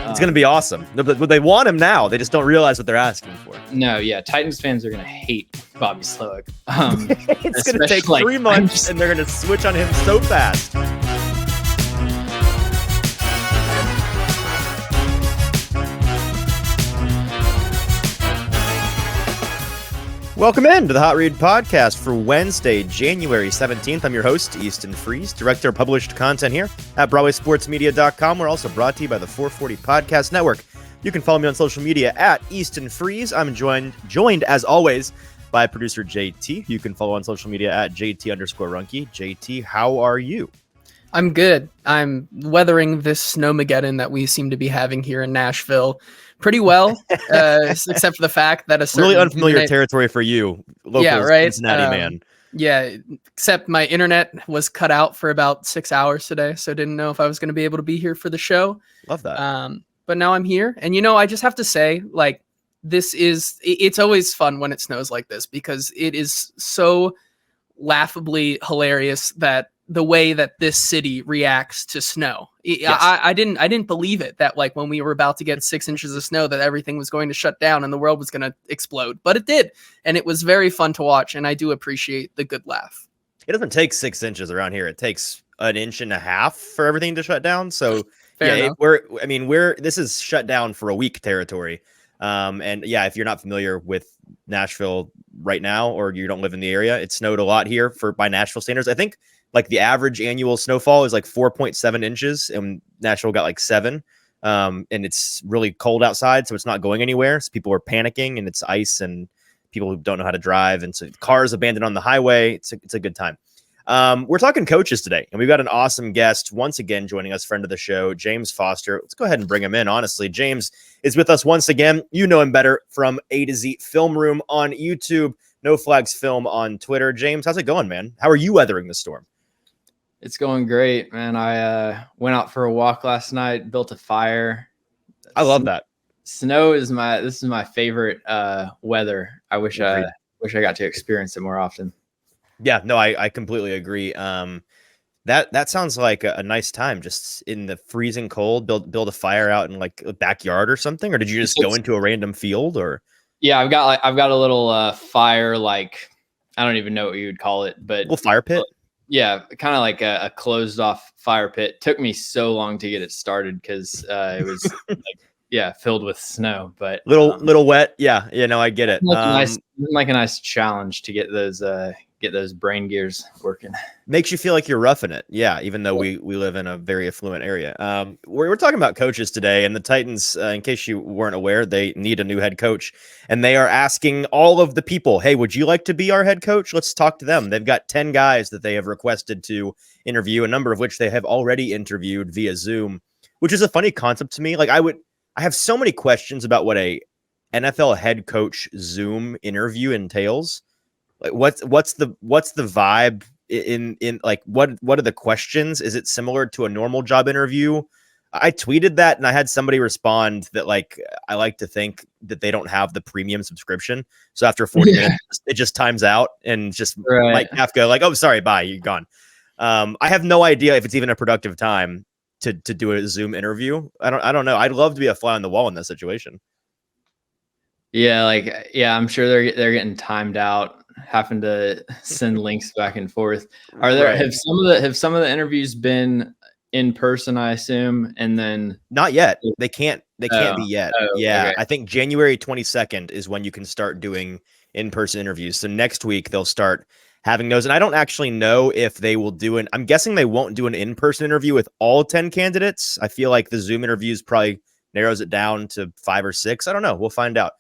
It's going to be awesome. But they want him now. They just don't realize what they're asking for. No, yeah. Titans fans are going to hate Bobby Slowik. It's going to take 3 months, and they're going to switch on him so fast. Welcome in to the Hot Read Podcast for Wednesday, January 17th. I'm your host, Easton Freeze, director of published content here at BroadwaySportsMedia.com. We're also brought to you by the 440 Podcast Network. You can follow me on social media at Easton Freeze. I'm joined as always by producer JT. You can follow on social media at JT_Runke. JT, how are you? I'm good. I'm weathering this snowmageddon that we seem to be having here in Nashville pretty well, except for the fact that a certain really unfamiliar territory for you, local Cincinnati man. Yeah, except my internet was cut out for about 6 hours today, so didn't know if I was going to be able to be here for the show. Love that. But now I'm here, and I just have to say, like, it's always fun when it snows like this because it is so laughably hilarious that the way that this city reacts to snow. Yes. I didn't believe it that like when we were about to get 6 inches of snow that everything was going to shut down and the world was going to explode, but it did. And it was very fun to watch. And I do appreciate the good laugh. It doesn't take 6 inches around here. It takes 1.5 inches for everything to shut down. So this is shut down for a week territory. And yeah, if you're not familiar with Nashville right now, or you don't live in the area, it snowed a lot here by Nashville standards. I think like the average annual snowfall is like 4.7 inches and Nashville got like 7. And it's really cold outside, so it's not going anywhere. So people are panicking and it's ice and people who don't know how to drive. And so cars abandoned on the highway. It's a good time. We're talking coaches today, and we've got an awesome guest once again joining us, friend of the show, James Foster. Let's go ahead and bring him in. Honestly, James is with us once again. You know him better from AtoZ Film Room on YouTube, No Flags Film on Twitter. James, how's it going, man? How are you weathering the storm? It's going great, man. I went out for a walk last night, built a fire. I love that. Snow is my favorite weather. I wish I got to experience it more often. Yeah, no, I completely agree. That sounds like a nice time, just in the freezing cold, build a fire out in like a backyard or something, or did you just go into a random field? Or yeah, I've got a little fire, like I don't even know what you would call it, but little fire pit. Yeah, kind of like a closed off fire pit. Took me so long to get it started because it was filled with snow, but little wet. Yeah, I get it. Like a nice challenge to get those brain gears working. Makes you feel like you're roughing it. Yeah, even though we live in a very affluent area. We're talking about coaches today, and the Titans, in case you weren't aware, they need a new head coach, and they are asking all of the people, hey, would you like to be our head coach? Let's talk to them. They've got 10 guys that they have requested to interview, a number of which they have already interviewed via Zoom, which is a funny concept to me. Like I have so many questions about what a NFL head coach Zoom interview entails. Like what's the vibe in like what are the questions? Is it similar to a normal job interview? I tweeted that and I had somebody respond that like I like to think that they don't have the premium subscription. So after 40 minutes it just times out and just like Kafka, like, oh sorry, bye, you're gone. I have no idea if it's even a productive time to do a Zoom interview. I don't know. I'd love to be a fly on the wall in this situation. Yeah, I'm sure they're getting timed out, having to send links back and forth. Have some of the interviews been in person, I assume, and then not yet. They can't be yet. Yeah. Okay. I think January 22nd is when you can start doing in-person interviews. So next week they'll start having those. And I don't actually know if they will I'm guessing they won't do an in-person interview with all 10 candidates. I feel like the Zoom interviews probably narrows it down to 5 or 6. I don't know. We'll find out.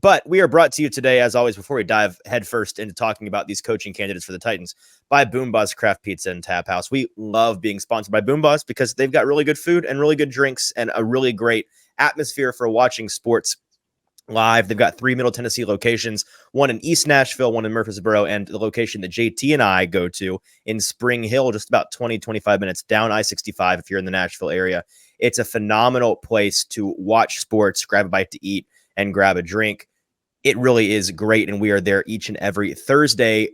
But we are brought to you today, as always, before we dive headfirst into talking about these coaching candidates for the Titans, by Boom Boss Craft Pizza and Tap House. We love being sponsored by Boom Boss because they've got really good food and really good drinks and a really great atmosphere for watching sports live. They've got 3 Middle Tennessee locations, one in East Nashville, one in Murfreesboro, and the location that JT and I go to in Spring Hill, just about 25 minutes down I-65 if you're in the Nashville area. It's a phenomenal place to watch sports, grab a bite to eat, and grab a drink. It really is great, and we are there each and every Thursday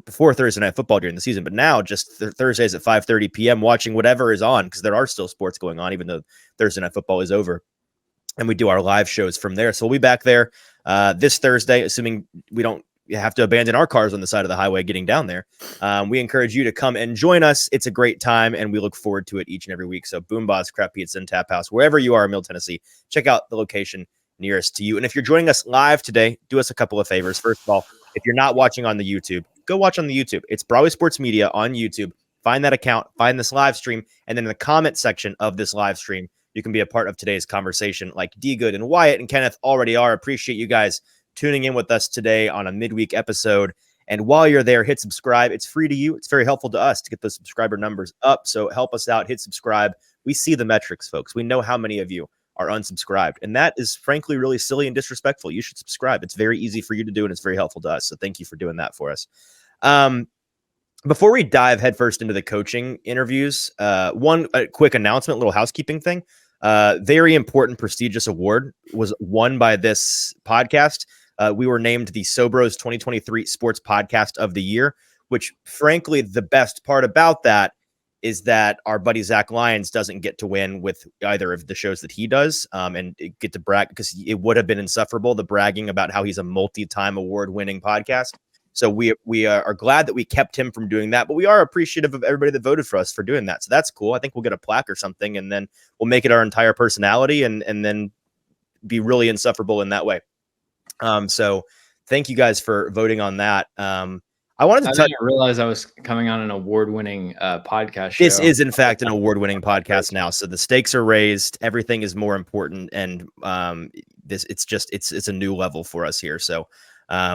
before Thursday Night Football during the season, but now just Thursdays at 5:30 p.m. watching whatever is on, because there are still sports going on, even though Thursday Night Football is over. And we do our live shows from there. So we'll be back there this Thursday, assuming we don't have to abandon our cars on the side of the highway getting down there. We encourage you to come and join us. It's a great time, and we look forward to it each and every week. So Boom Boss, Crap Pizza, and Tap House, wherever you are in Middle Tennessee, check out the location nearest to you. And if you're joining us live today, do us a couple of favors. First of all, if you're not watching on the YouTube, go watch on the YouTube. It's Broadway Sports Media on YouTube. Find that account, find this live stream, and then in the comment section of this live stream, you can be a part of today's conversation like D Good and Wyatt and Kenneth already are. Appreciate you guys tuning in with us today on a midweek episode. And while you're there, hit subscribe. It's free to you. It's very helpful to us to get those subscriber numbers up. So help us out. Hit subscribe. We see the metrics, folks. We know how many of you are unsubscribed. And that is frankly really silly and disrespectful. You should subscribe. It's very easy for you to do, and it's very helpful to us. So thank you for doing that for us. Before we dive headfirst into the coaching interviews, a quick announcement, little housekeeping thing. Very important, prestigious award was won by this podcast. We were named the Sobros 2023 Sports Podcast of the Year, which frankly, the best part about that is that our buddy Zach Lyons doesn't get to win with either of the shows that he does and get to brag, because it would have been insufferable, the bragging about how he's a multi-time award-winning podcast. So we are glad that we kept him from doing that, but we are appreciative of everybody that voted for us for doing that. So that's cool. I think we'll get a plaque or something, and then we'll make it our entire personality and then be really insufferable in that way. So thank you guys for voting on that. I didn't realize I was coming on an award-winning podcast show. This is, in fact, an award-winning podcast now. So the stakes are raised. Everything is more important, and it's a new level for us here. So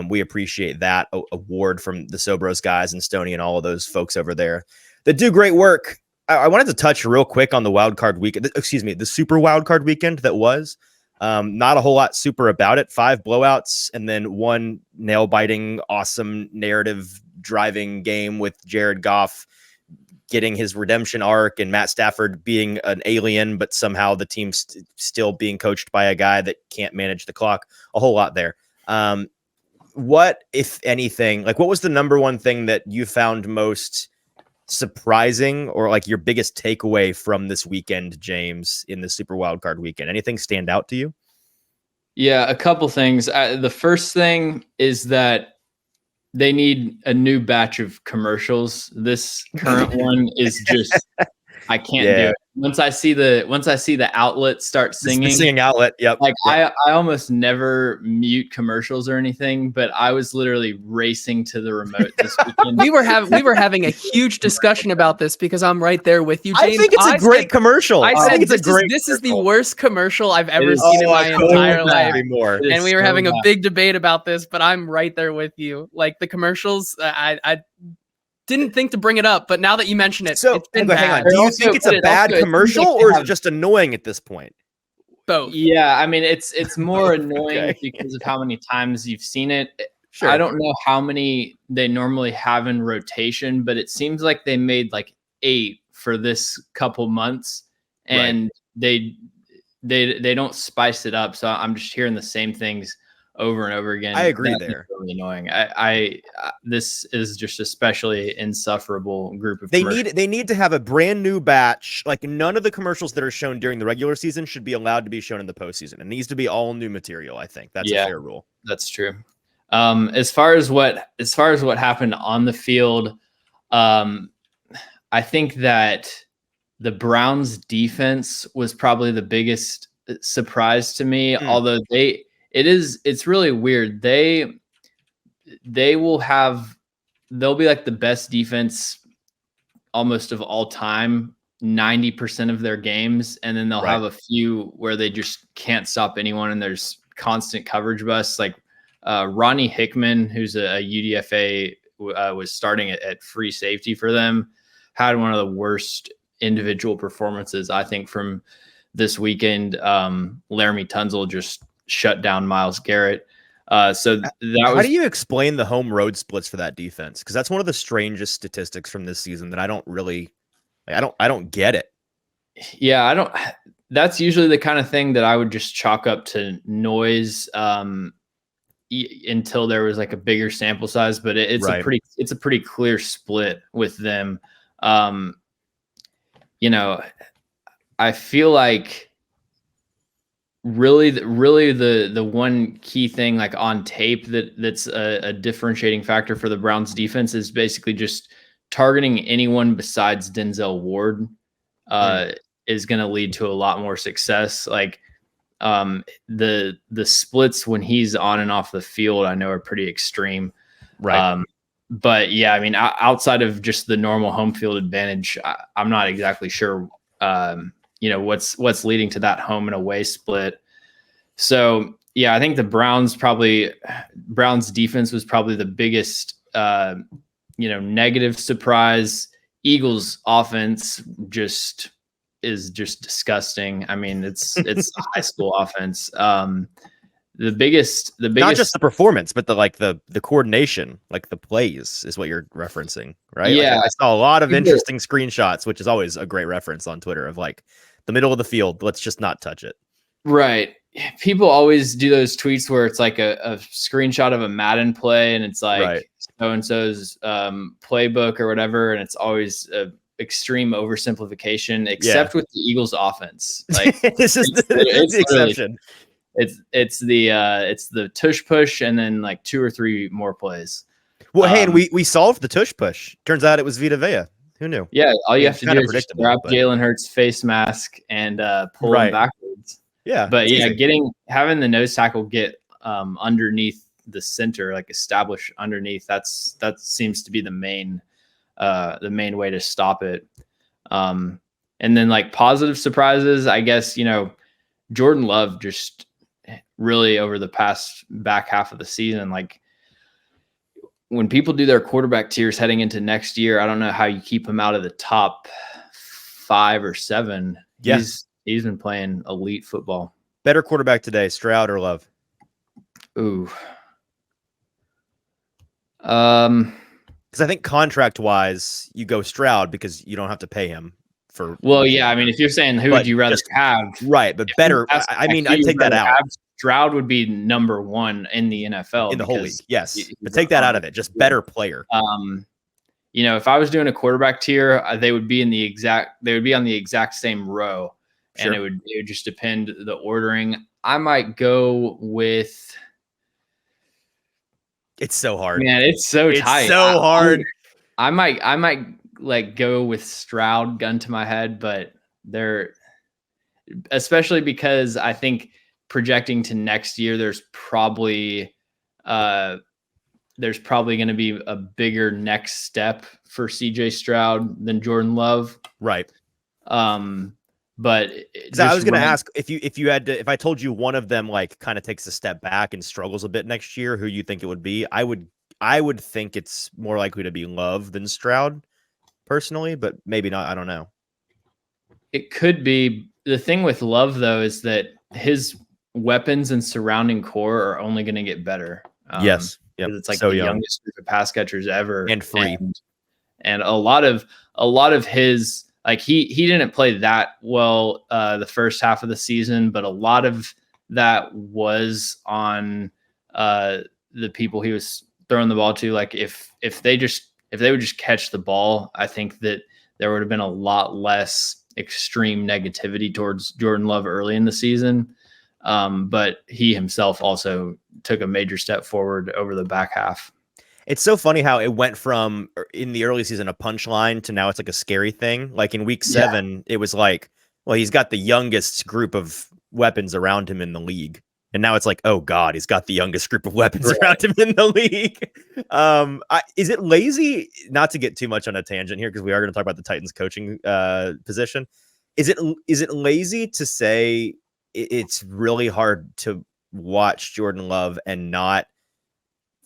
we appreciate that award from the Sobros guys and Stoney and all of those folks over there that do great work. I wanted to touch real quick on the Wildcard Weekend. Excuse me, the Super Wildcard Weekend that was. Not a whole lot super about it. 5 blowouts and then 1 nail-biting, awesome narrative driving game with Jared Goff getting his redemption arc and Matt Stafford being an alien, but somehow the team's still being coached by a guy that can't manage the clock. A whole lot there. What, if anything, like what was the number one thing that you found most surprising or like your biggest takeaway from this weekend, James, in the Super Wildcard Weekend? Anything stand out to you? Yeah, a couple things. The first thing is that they need a new batch of commercials. This current one is just, I can't do it. Once I see the outlet start singing, the singing outlet. Yep. Like I almost never mute commercials or anything, but I was literally racing to the remote this weekend. we were having a huge discussion about this because I'm right there with you, James. I think it's a great commercial. I think it's this is the worst commercial I've ever seen in my entire life. And we were having a big debate about this, but I'm right there with you. Like the commercials, I didn't think to bring it up, but now that you mention it, it's been bad. Hang on. Do you think it's a bad commercial or is it just annoying at this point? Both. Yeah, I mean, it's more annoying because of how many times you've seen it. Sure. I don't know how many they normally have in rotation, but it seems like they made like 8 for this couple months, and they don't spice it up. So I'm just hearing the same things over and over again. I agree there. Really annoying. I this is just especially insufferable group of. They need to have a brand new batch. Like none of the commercials that are shown during the regular season should be allowed to be shown in the postseason. It needs to be all new material. I think that's a fair rule. That's true. As far as what happened on the field, I think that the Browns defense was probably the biggest surprise to me. Although it's really weird. They'll be like the best defense almost of all time, 90% of their games. And then they'll have a few where they just can't stop anyone. And there's constant coverage busts. Like Ronnie Hickman, who's a UDFA, was starting at free safety for them, had one of the worst individual performances, I think, from this weekend. Laramie Tunzel just shut down Myles Garrett. How do you explain the home road splits for that defense? Because that's one of the strangest statistics from this season that I don't really, I don't get it. Yeah, that's usually the kind of thing that I would just chalk up to noise. until there was like a bigger sample size, but it's a pretty clear split with them. You know, I feel like really the one key thing like on tape that's a differentiating factor for the Browns defense is basically just targeting anyone besides Denzel Ward is going to lead to a lot more success. Like the splits when he's on and off the field, I know are pretty extreme. Right. But yeah, I mean, outside of just the normal home field advantage, I'm not exactly sure, you know, what's leading to that home and away split. So yeah, I think the Browns defense was probably the biggest, you know, negative surprise. Eagles offense is just disgusting. I mean, it's a high school offense. The biggest, not just the performance, but the coordination, like the plays is what you're referencing, right? Yeah. Like I saw a lot of interesting screenshots, which is always a great reference on Twitter of like the middle of the field. Let's just not touch it. Right. People always do those tweets where it's like a screenshot of a Madden play and it's like so-and-so's playbook or whatever. And it's always a extreme oversimplification, except with the Eagles offense. Like this is the exception. It's the tush push and then like 2 or 3 more plays. Well, hey, and we solved the tush push. Turns out it was Vita Vea. Who knew? Yeah, all you have to do is just grab Jalen Hurts' face mask and pull him backwards. Yeah, but yeah, having the nose tackle get underneath the center, like establish underneath, that seems to be the main way to stop it. And then like positive surprises, I guess, you know, Jordan Love just really over the past back half of the season, like when people do their quarterback tiers heading into next year, I don't know how you keep him out of the top 5 or 7. Yeah. He's been playing elite football. Better quarterback today, Stroud or Love? Ooh. Because I think contract-wise, you go Stroud because you don't have to pay him for. Well, yeah. I mean, if you're saying who would you rather have, right? But better. I mean, I take that out. Stroud would be number 1 in the NFL in the whole league. Yes, but take that out of it. Just better player. You know, if I was doing a quarterback tier, they would be on the exact same row, and it would just depend the ordering. I might go with. It's so hard, man. It's so tight. It's so hard. I might like go with Stroud, gun to my head, but especially because I think projecting to next year, there's probably going to be a bigger next step for CJ Stroud than Jordan Love. Right. But I was going to ask if I told you one of them like kind of takes a step back and struggles a bit next year, who you think it would be? I would think it's more likely to be Love than Stroud personally, but maybe not. I don't know. It could be. The thing with Love though, is that his weapons and surrounding core are only going to get better. Yes. Yep. It's like the youngest group of pass catchers ever and free. And a lot of his, like he didn't play that well the first half of the season, but a lot of that was on the people he was throwing the ball to. Like if they would just catch the ball, I think that there would have been a lot less extreme negativity towards Jordan Love early in the season. But he himself also took a major step forward over the back half. It's so funny how it went from in the early season a punchline to now it's like a scary thing. Like in week 7, it was like, well, he's got the youngest group of weapons around him in the league. And now it's like, oh God, he's got the youngest group of weapons around him in the league. Is it lazy, not to get too much on a tangent here, because we are going to talk about the Titans coaching position. Is it lazy to say it's really hard to watch Jordan Love and not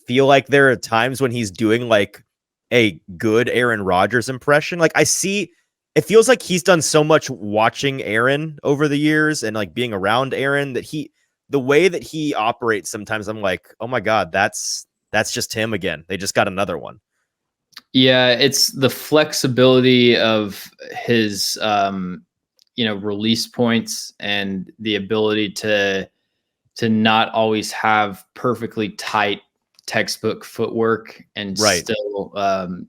feel like there are times when he's doing like a good Aaron Rodgers impression? Like it feels like he's done so much watching Aaron over the years and like being around Aaron that the way that he operates, sometimes I'm like, oh my God, that's just him again. They just got another one. Yeah. It's the flexibility of his, release points and the ability to not always have perfectly tight textbook footwork and still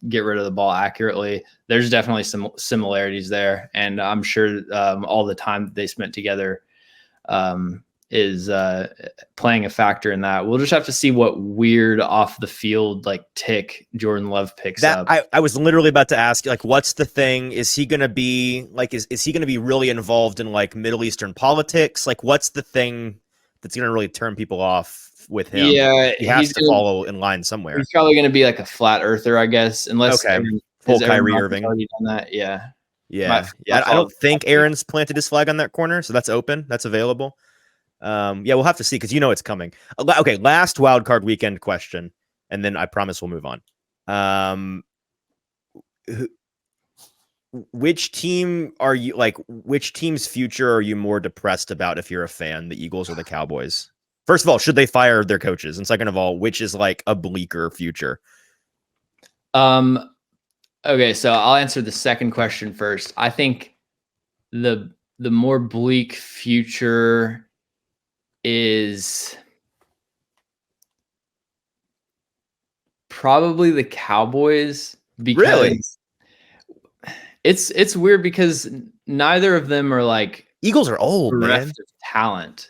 get rid of the ball accurately. There's definitely some similarities there, and I'm sure all the time that they spent together is playing a factor in that. We'll just have to see what weird off the field like tick Jordan Love picks up. I was literally about to ask you, like, what's the thing? Is he going to be like, is he going to be really involved in like Middle Eastern politics? Like, what's the thing that's going to really turn people off with him? Yeah, he has to follow in line somewhere. He's probably going to be like a flat earther, I guess, unless full Kyrie Irving. Already done that. Yeah. I don't think Aaron's planted his flag on that corner, so that's open. That's available. We'll have to see because it's coming. Okay, last wildcard weekend question, and then I promise we'll move on. Which team are you like? Which team's future are you more depressed about if you're a fan, the Eagles or the Cowboys? First of all, should they fire their coaches? And second of all, which is like a bleaker future? Okay, so I'll answer the second question first. I think the more bleak future is probably the Cowboys, because really? It's weird because neither of them are like Eagles are old, man. Of talent.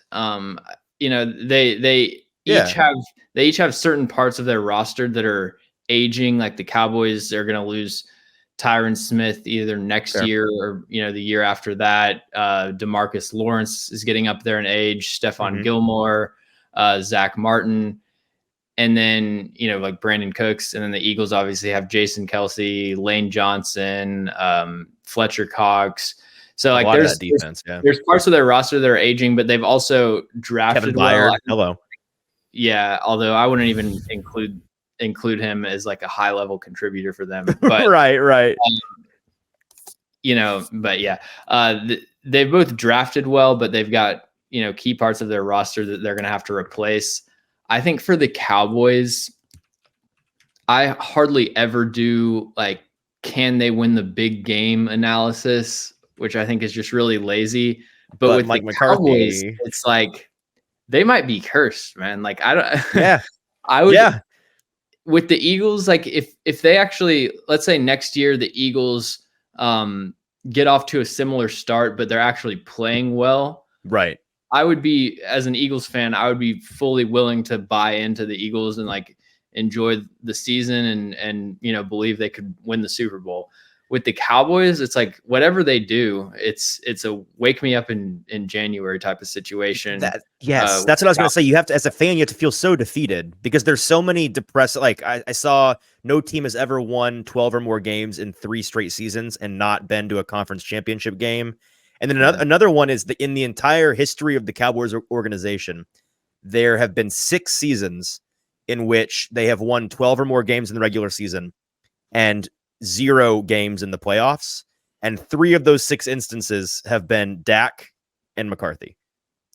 They each have certain parts of their roster that are aging. Like the Cowboys are going to lose Tyron Smith either next year or the year after that. DeMarcus Lawrence is getting up there in age. Stephon Gilmore, Zach Martin, and then like Brandon Cooks. And then the Eagles obviously have Jason Kelce, Lane Johnson, Fletcher Cox. So like there's defense, there's parts of their roster that are aging, but they've also drafted Kevin Byard. Hello. Yeah, although I wouldn't even include him as like a high level contributor for them. But right. But yeah, they've both drafted well, but they've got key parts of their roster that they're going to have to replace. I think for the Cowboys, I hardly ever do like, can they win the big game analysis, which I think is just really lazy. But with Mike McCarthy, Cowboys, it's like they might be cursed, man. Like I don't. Yeah, I would. Yeah. With the Eagles, like if they actually, let's say next year the Eagles get off to a similar start, but they're actually playing well, right? I would be, as an Eagles fan, I would be fully willing to buy into the Eagles and like enjoy the season and believe they could win the Super Bowl. With the Cowboys, it's like whatever they do, it's a wake me up in January type of situation. That's what I was going to say. You have to, as a fan, you have to feel so defeated because there's so many depressed. Like I saw no team has ever won 12 or more games in 3 straight seasons and not been to a conference championship game. And then another one is in the entire history of the Cowboys organization, there have been 6 seasons in which they have won 12 or more games in the regular season and 0 games in the playoffs. And 3 of those 6 instances have been Dak and McCarthy.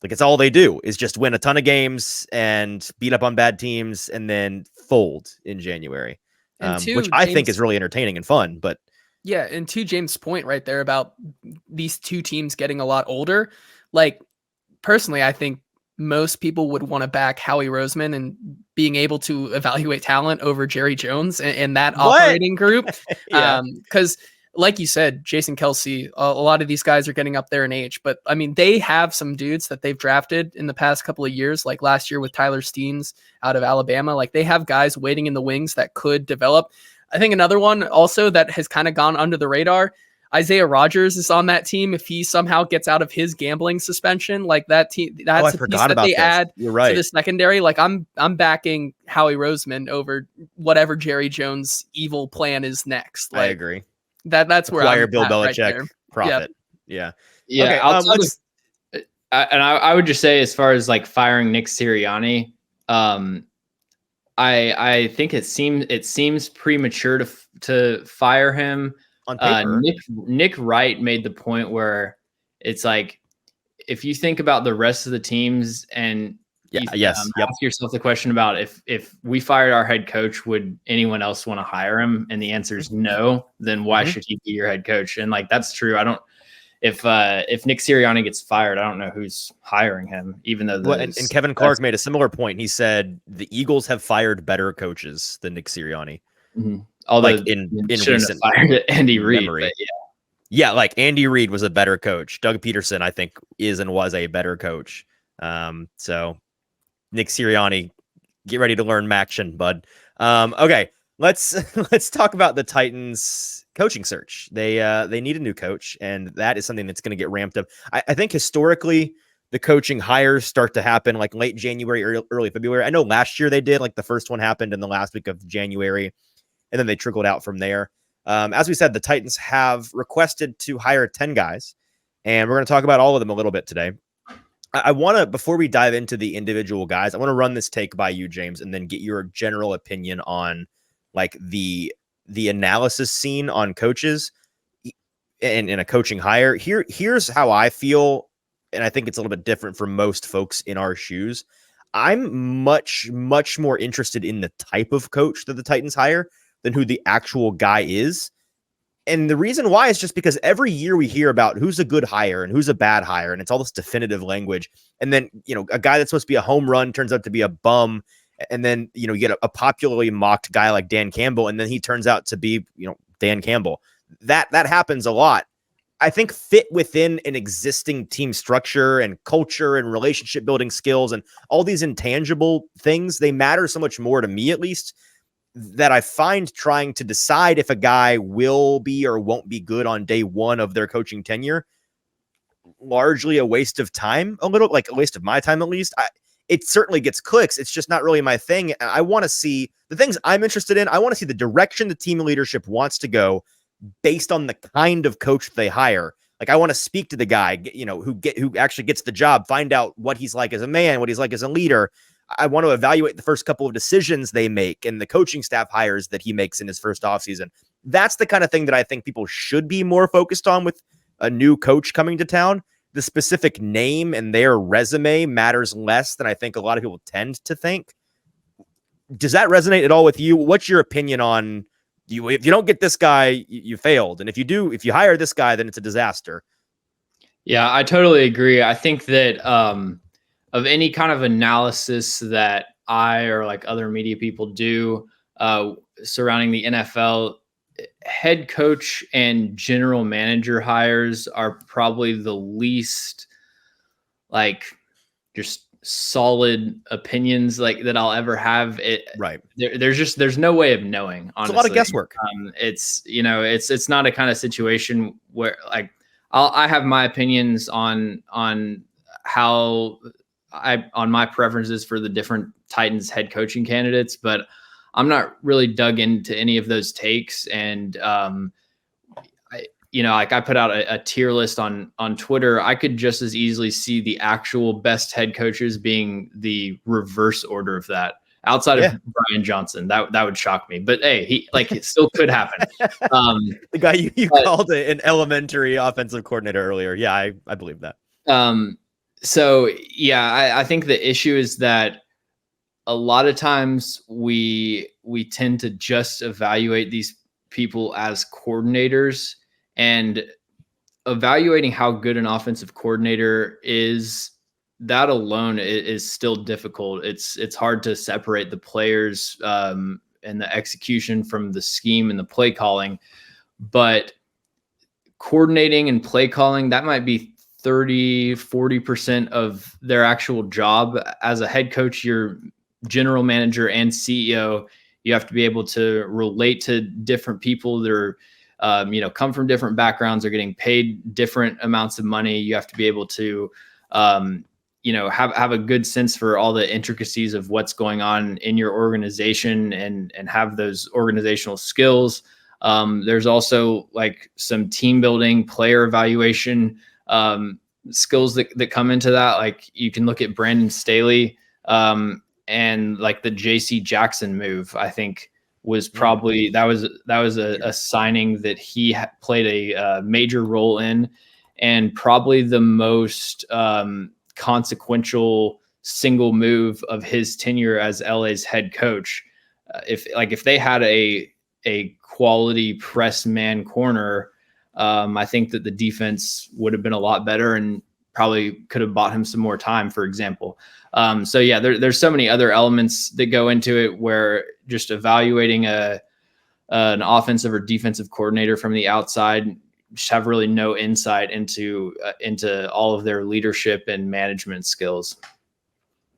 Like it's all they do is just win a ton of games and beat up on bad teams and then fold in January, which I think is really entertaining and fun. But yeah, and to James' point right there about these 2 teams getting a lot older, like personally, I think most people would want to back Howie Roseman and being able to evaluate talent over Jerry Jones and that operating group. Because like you said, Jason Kelce, a lot of these guys are getting up there in age, but I mean, they have some dudes that they've drafted in the past couple of years, like last year with Tyler Steens out of Alabama. Like they have guys waiting in the wings that could develop. I think another one also that has kind of gone under the radar, Isaiah Rodgers is on that team. If he somehow gets out of his gambling suspension, like that team, that's a piece that they add to the secondary. Like I'm backing Howie Roseman over whatever Jerry Jones' evil plan is next. Like, I agree. That's where I'm Bill Belichick right profit. Yeah. Okay, I would just say, as far as like firing Nick Sirianni, I think it seems premature to fire him. On paper. Nick Wright made the point where it's like, if you think about the rest of the teams and ask yourself the question about if we fired our head coach, would anyone else want to hire him? And the answer is no. Then why should he be your head coach? And like, that's true. if Nick Sirianni gets fired, I don't know who's hiring him, even though and Kevin Clark made a similar point. He said the Eagles have fired better coaches than Nick Sirianni. Mm-hmm. Although like in recent fired Andy Reid, memory. Yeah, like Andy Reid was a better coach. Doug Peterson, I think, is and was a better coach. So Nick Sirianni, get ready to learn Maction, bud. Okay, let's talk about the Titans coaching search. They need a new coach, and that is something that's going to get ramped up. I think historically the coaching hires start to happen like late January, early February. I know last year they did, like the first one happened in the last week of January, and then they trickled out from there. As we said, the Titans have requested to hire 10 guys, and we're going to talk about all of them a little bit today. I want to, before we dive into the individual guys, I want to run this take by you, James, and then get your general opinion on like the analysis scene on coaches and in a coaching hire. Here's how I feel, and I think it's a little bit different for most folks in our shoes. I'm much more interested in the type of coach that the Titans hire than who the actual guy is. And the reason why is just because every year we hear about who's a good hire and who's a bad hire, and it's all this definitive language. And then, a guy that's supposed to be a home run turns out to be a bum. And then, you get a popularly mocked guy like Dan Campbell, and then he turns out to be, Dan Campbell. That happens a lot. I think fit within an existing team structure and culture and relationship building skills and all these intangible things, they matter so much more to me, at least, that I find trying to decide if a guy will be or won't be good on day one of their coaching tenure largely a waste of time, a little like a waste of my time, at least. It certainly gets clicks. It's just not really my thing. I want to see the things I'm interested in. I want to see the direction the team leadership wants to go based on the kind of coach they hire. Like, I want to speak to the guy, who actually gets the job, find out what he's like as a man, what he's like as a leader. I want to evaluate the first couple of decisions they make and the coaching staff hires that he makes in his first offseason. That's the kind of thing that I think people should be more focused on with a new coach coming to town. The specific name and their resume matters less than I think a lot of people tend to think. Does that resonate at all with you? What's your opinion on you? If you don't get this guy, you failed. And if you hire this guy, then it's a disaster. Yeah, I totally agree. I think that, of any kind of analysis that I or like other media people do surrounding the NFL, head coach and general manager hires are probably the least like just solid opinions like that I'll ever have. Right. There's no way of knowing. Honestly, it's a lot of guesswork. It's not a kind of situation where like I have my opinions on how on my preferences for the different Titans head coaching candidates, but I'm not really dug into any of those takes. And, I put out a tier list on Twitter. I could just as easily see the actual best head coaches being the reverse order of that outside of Brian Johnson. That would shock me, but hey, it still could happen. The guy you called an elementary offensive coordinator earlier. Yeah, I believe that. So yeah, I think the issue is that a lot of times we tend to just evaluate these people as coordinators, and evaluating how good an offensive coordinator is, that alone is still difficult. It's hard to separate the players and the execution from the scheme and the play calling, but coordinating and play calling, that might be 30-40% of their actual job. As a head coach, you're general manager and CEO. You have to be able to relate to different people that are, come from different backgrounds, are getting paid different amounts of money. You have to be able to, have a good sense for all the intricacies of what's going on in your organization and have those organizational skills. There's also like some team building, player evaluation skills that come into that. Like you can look at Brandon Staley and like the JC Jackson move, I think was probably, that was a signing that he played a major role in, and probably the most consequential single move of his tenure as LA's head coach. If they had a quality press man corner, I think that the defense would have been a lot better and probably could have bought him some more time, for example. So yeah, there's so many other elements that go into it where just evaluating an offensive or defensive coordinator from the outside just have really no insight into all of their leadership and management skills.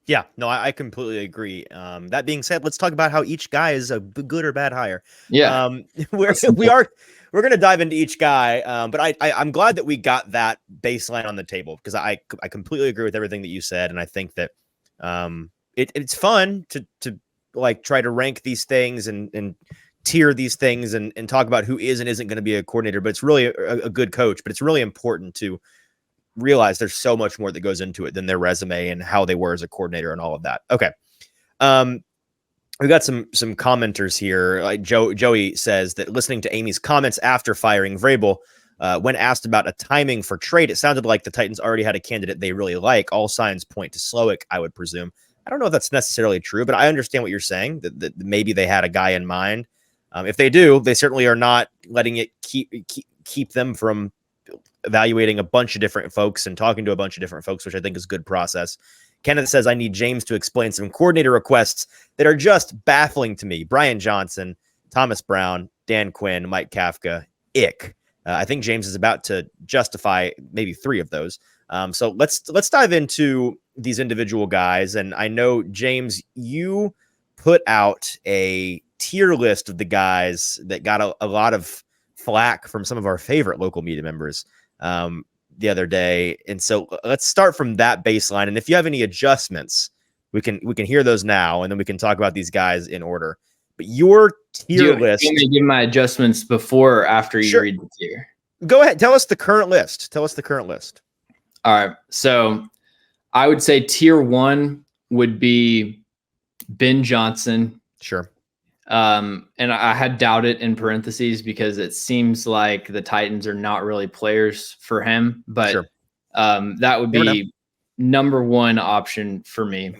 Yeah, no, I completely agree. That being said, let's talk about how each guy is a good or bad hire. Yeah, we're going to dive into each guy, but I'm glad that we got that baseline on the table, because I completely agree with everything that you said, and I think that it's fun to like try to rank these things and tier these things and talk about who is and isn't going to be a coordinator. But it's really a good coach. But it's really important to realize there's so much more that goes into it than their resume and how they were as a coordinator and all of that. Okay. We got some commenters here. Like Joey says that listening to Amy's comments after firing Vrabel, when asked about a timing for trade, it sounded like the Titans already had a candidate they really like. All signs point to Slowik, I would presume. I don't know if that's necessarily true, but I understand what you're saying, that maybe they had a guy in mind. If they do, they certainly are not letting it keep them from evaluating a bunch of different folks and talking to a bunch of different folks, which I think is good process. Kenneth says, I need James to explain some coordinator requests that are just baffling to me. Brian Johnson, Thomas Brown, Dan Quinn, Mike Kafka, ick. I think James is about to justify maybe 3 of those. So let's dive into these individual guys. And I know, James, you put out a tier list of the guys that got a lot of flack from some of our favorite local media members the other day. And so let's start from that baseline. And if you have any adjustments, we can hear those now, and then we can talk about these guys in order. But your tier list. You want me to give my adjustments before or after you read the tier? Go ahead. Tell us the current list. All right. So I would say tier 1 would be Ben Johnson. Sure. And I had doubted in parentheses because it seems like the Titans are not really players for him, but sure. That would be number 1 option for me.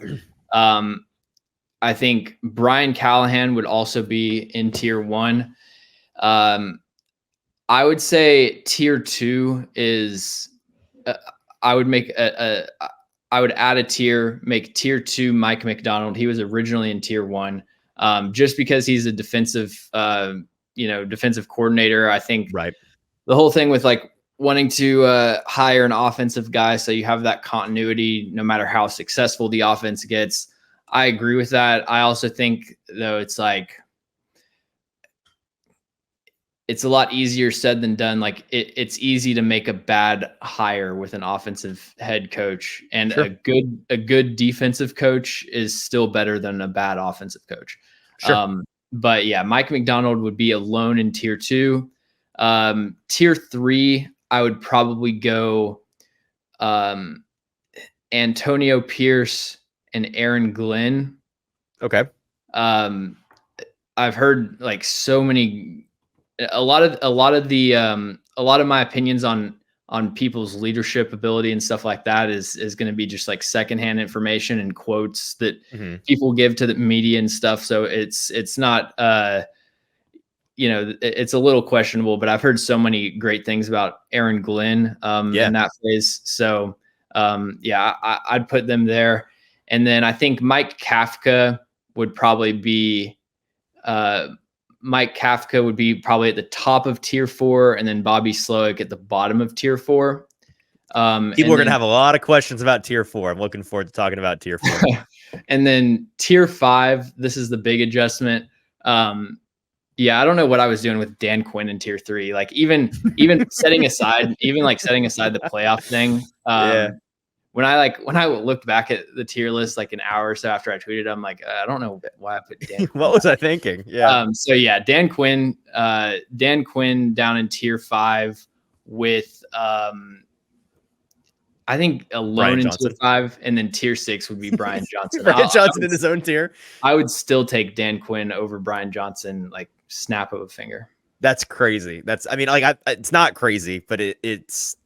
I think Brian Callahan would also be in tier 1. I would say tier 2 is I would add a tier, make tier 2 Mike MacDonald. He was originally in tier 1. Just because he's a defensive coordinator. I think the whole thing with like wanting to hire an offensive guy so you have that continuity no matter how successful the offense gets. I agree with that. I also think, though, it's like it's a lot easier said than done. Like it's easy to make a bad hire with an offensive head coach, and sure. a good defensive coach is still better than a bad offensive coach. Sure. But yeah, Mike MacDonald would be alone in tier 2. Tier 3, I would probably go Antonio Pierce and Aaron Glenn. Okay. I've heard like so many, a lot of my opinions on people's leadership ability and stuff like that is going to be just like secondhand information and quotes that people give to the media and stuff. So it's not, it's a little questionable, but I've heard so many great things about Aaron Glenn in that phase. So I'd put them there. And then I think Mike Kafka would probably be at the top of tier 4, and then Bobby Slowik at the bottom of tier 4. People are going to have a lot of questions about tier 4. I'm looking forward to talking about tier 4. And then tier 5, this is the big adjustment. I don't know what I was doing with Dan Quinn in tier 3. Like even setting aside the playoff thing. When I looked back at the tier list like an hour or so after I tweeted, I'm like, I don't know why I put Dan. What was I thinking? Yeah. Dan Quinn down in tier 5 with I think alone in tier 5, and then tier 6 would be Brian Johnson. Brian Johnson in his own tier. I would still take Dan Quinn over Brian Johnson, like snap of a finger. That's crazy. It's not crazy, but it's.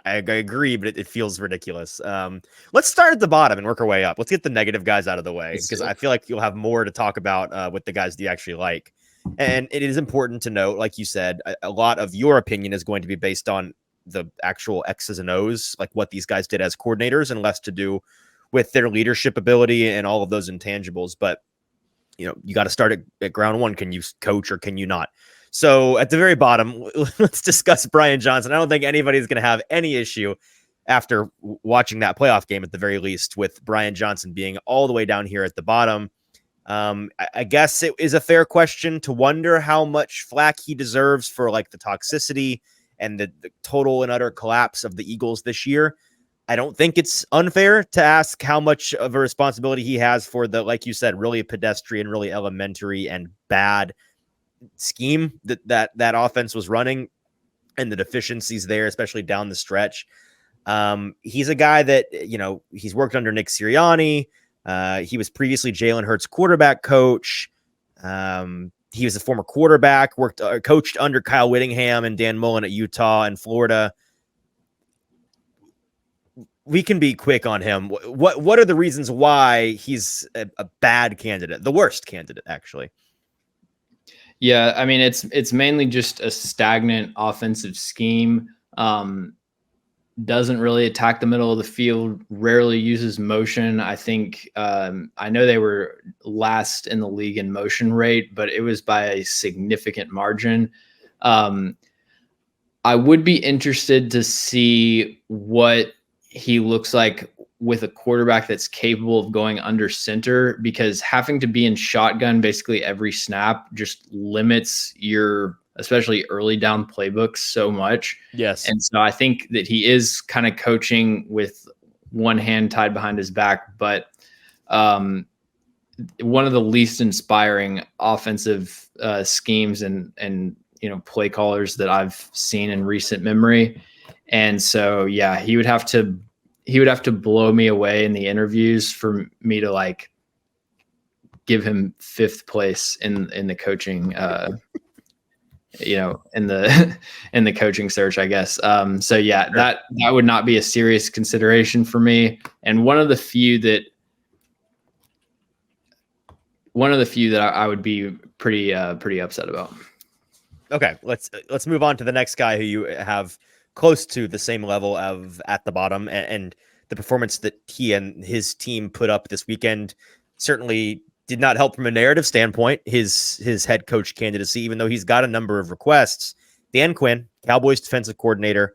I agree, but it feels ridiculous. Let's start at the bottom and work our way up. Let's get the negative guys out of the way, because I feel like you'll have more to talk about with the guys that you actually like. And it is important to note, like you said, a lot of your opinion is going to be based on the actual X's and O's, like what these guys did as coordinators, and less to do with their leadership ability and all of those intangibles. But, you got to start at ground one. Can you coach or can you not? So at the very bottom, let's discuss Brian Johnson. I don't think anybody's going to have any issue after watching that playoff game, at the very least, with Brian Johnson being all the way down here at the bottom. I guess it is a fair question to wonder how much flack he deserves for like the toxicity and the total and utter collapse of the Eagles this year. I don't think it's unfair to ask how much of a responsibility he has for the, like you said, really pedestrian, really elementary and bad scheme that offense was running, and the deficiencies there, especially down the stretch. He's a guy that, he's worked under Nick Sirianni. He was previously Jalen Hurts' quarterback coach. He was a former quarterback, coached under Kyle Whittingham and Dan Mullen at Utah and Florida. We can be quick on him. What are the reasons why he's a bad candidate? The worst candidate, actually. Yeah, I mean, it's mainly just a stagnant offensive scheme. Doesn't really attack the middle of the field, rarely uses motion. I think I know they were last in the league in motion rate, but it was by a significant margin. I would be interested to see what he looks like with a quarterback that's capable of going under center, because having to be in shotgun basically every snap just limits your, especially early down playbooks, so much. Yes. And so I think that he is kind of coaching with one hand tied behind his back, but one of the least inspiring offensive schemes and play callers that I've seen in recent memory. And so, yeah, he would have to blow me away in the interviews for me to like give him fifth place in the coaching, in the coaching search, I guess. So yeah, sure. that would not be a serious consideration for me. And one of the few that I would be pretty upset about. Okay, let's move on to the next guy who you have close to the same level of at the bottom, and the performance that he and his team put up this weekend certainly did not help from a narrative standpoint, his head coach candidacy, even though he's got a number of requests. Dan Quinn, Cowboys defensive coordinator.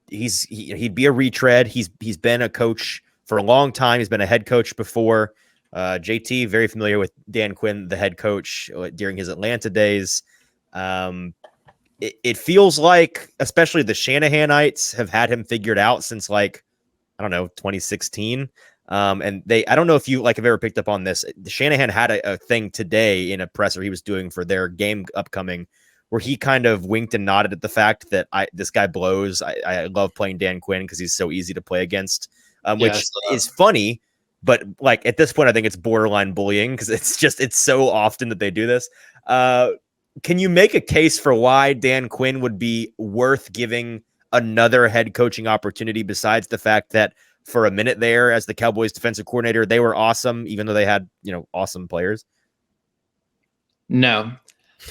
He'd be a retread. He's been a coach for a long time. He's been a head coach before. JT, very familiar with Dan Quinn, the head coach during his Atlanta days. It feels like, especially the Shanahanites have had him figured out since 2016. And I don't know if you have ever picked up on this. Shanahan had a thing today in a presser he was doing for their game upcoming, where he kind of winked and nodded at the fact that this guy blows. I love playing Dan Quinn because he's so easy to play against, which is funny. But at this point, I think it's borderline bullying because it's so often that they do this. Can you make a case for why Dan Quinn would be worth giving another head coaching opportunity, besides the fact that for a minute there as the Cowboys defensive coordinator, they were awesome, even though they had, awesome players? No.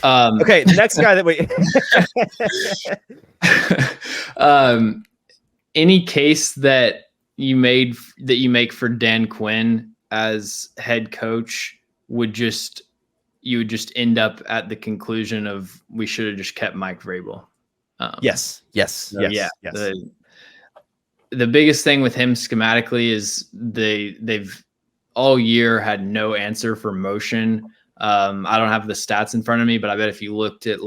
Okay. The next guy that any case that you make for Dan Quinn as head coach you would just end up at the conclusion of we should have just kept Mike Vrabel. Yes. The biggest thing with him schematically is they've all year had no answer for motion. I don't have the stats in front of me, but I bet if you looked at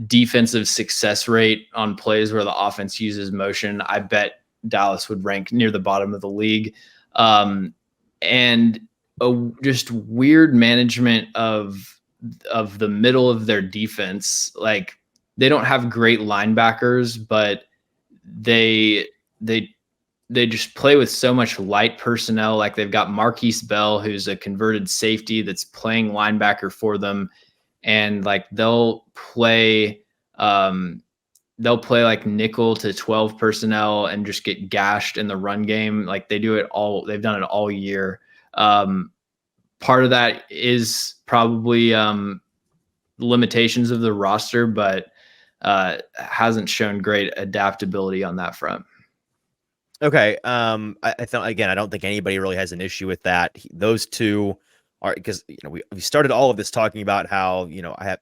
defensive success rate on plays where the offense uses motion, I bet Dallas would rank near the bottom of the league. And just weird management of the middle of their defense. They don't have great linebackers, but they just play with so much light personnel. They've got Marquise Bell, who's a converted safety that's playing linebacker for them. And they'll play nickel to 12 personnel and just get gashed in the run game. They do it all. They've done it all year. part of that is probably limitations of the roster, but hasn't shown great adaptability on that front. Okay. I thought, again, I don't think anybody really has an issue with that. Those two are, because, we started all of this talking about how,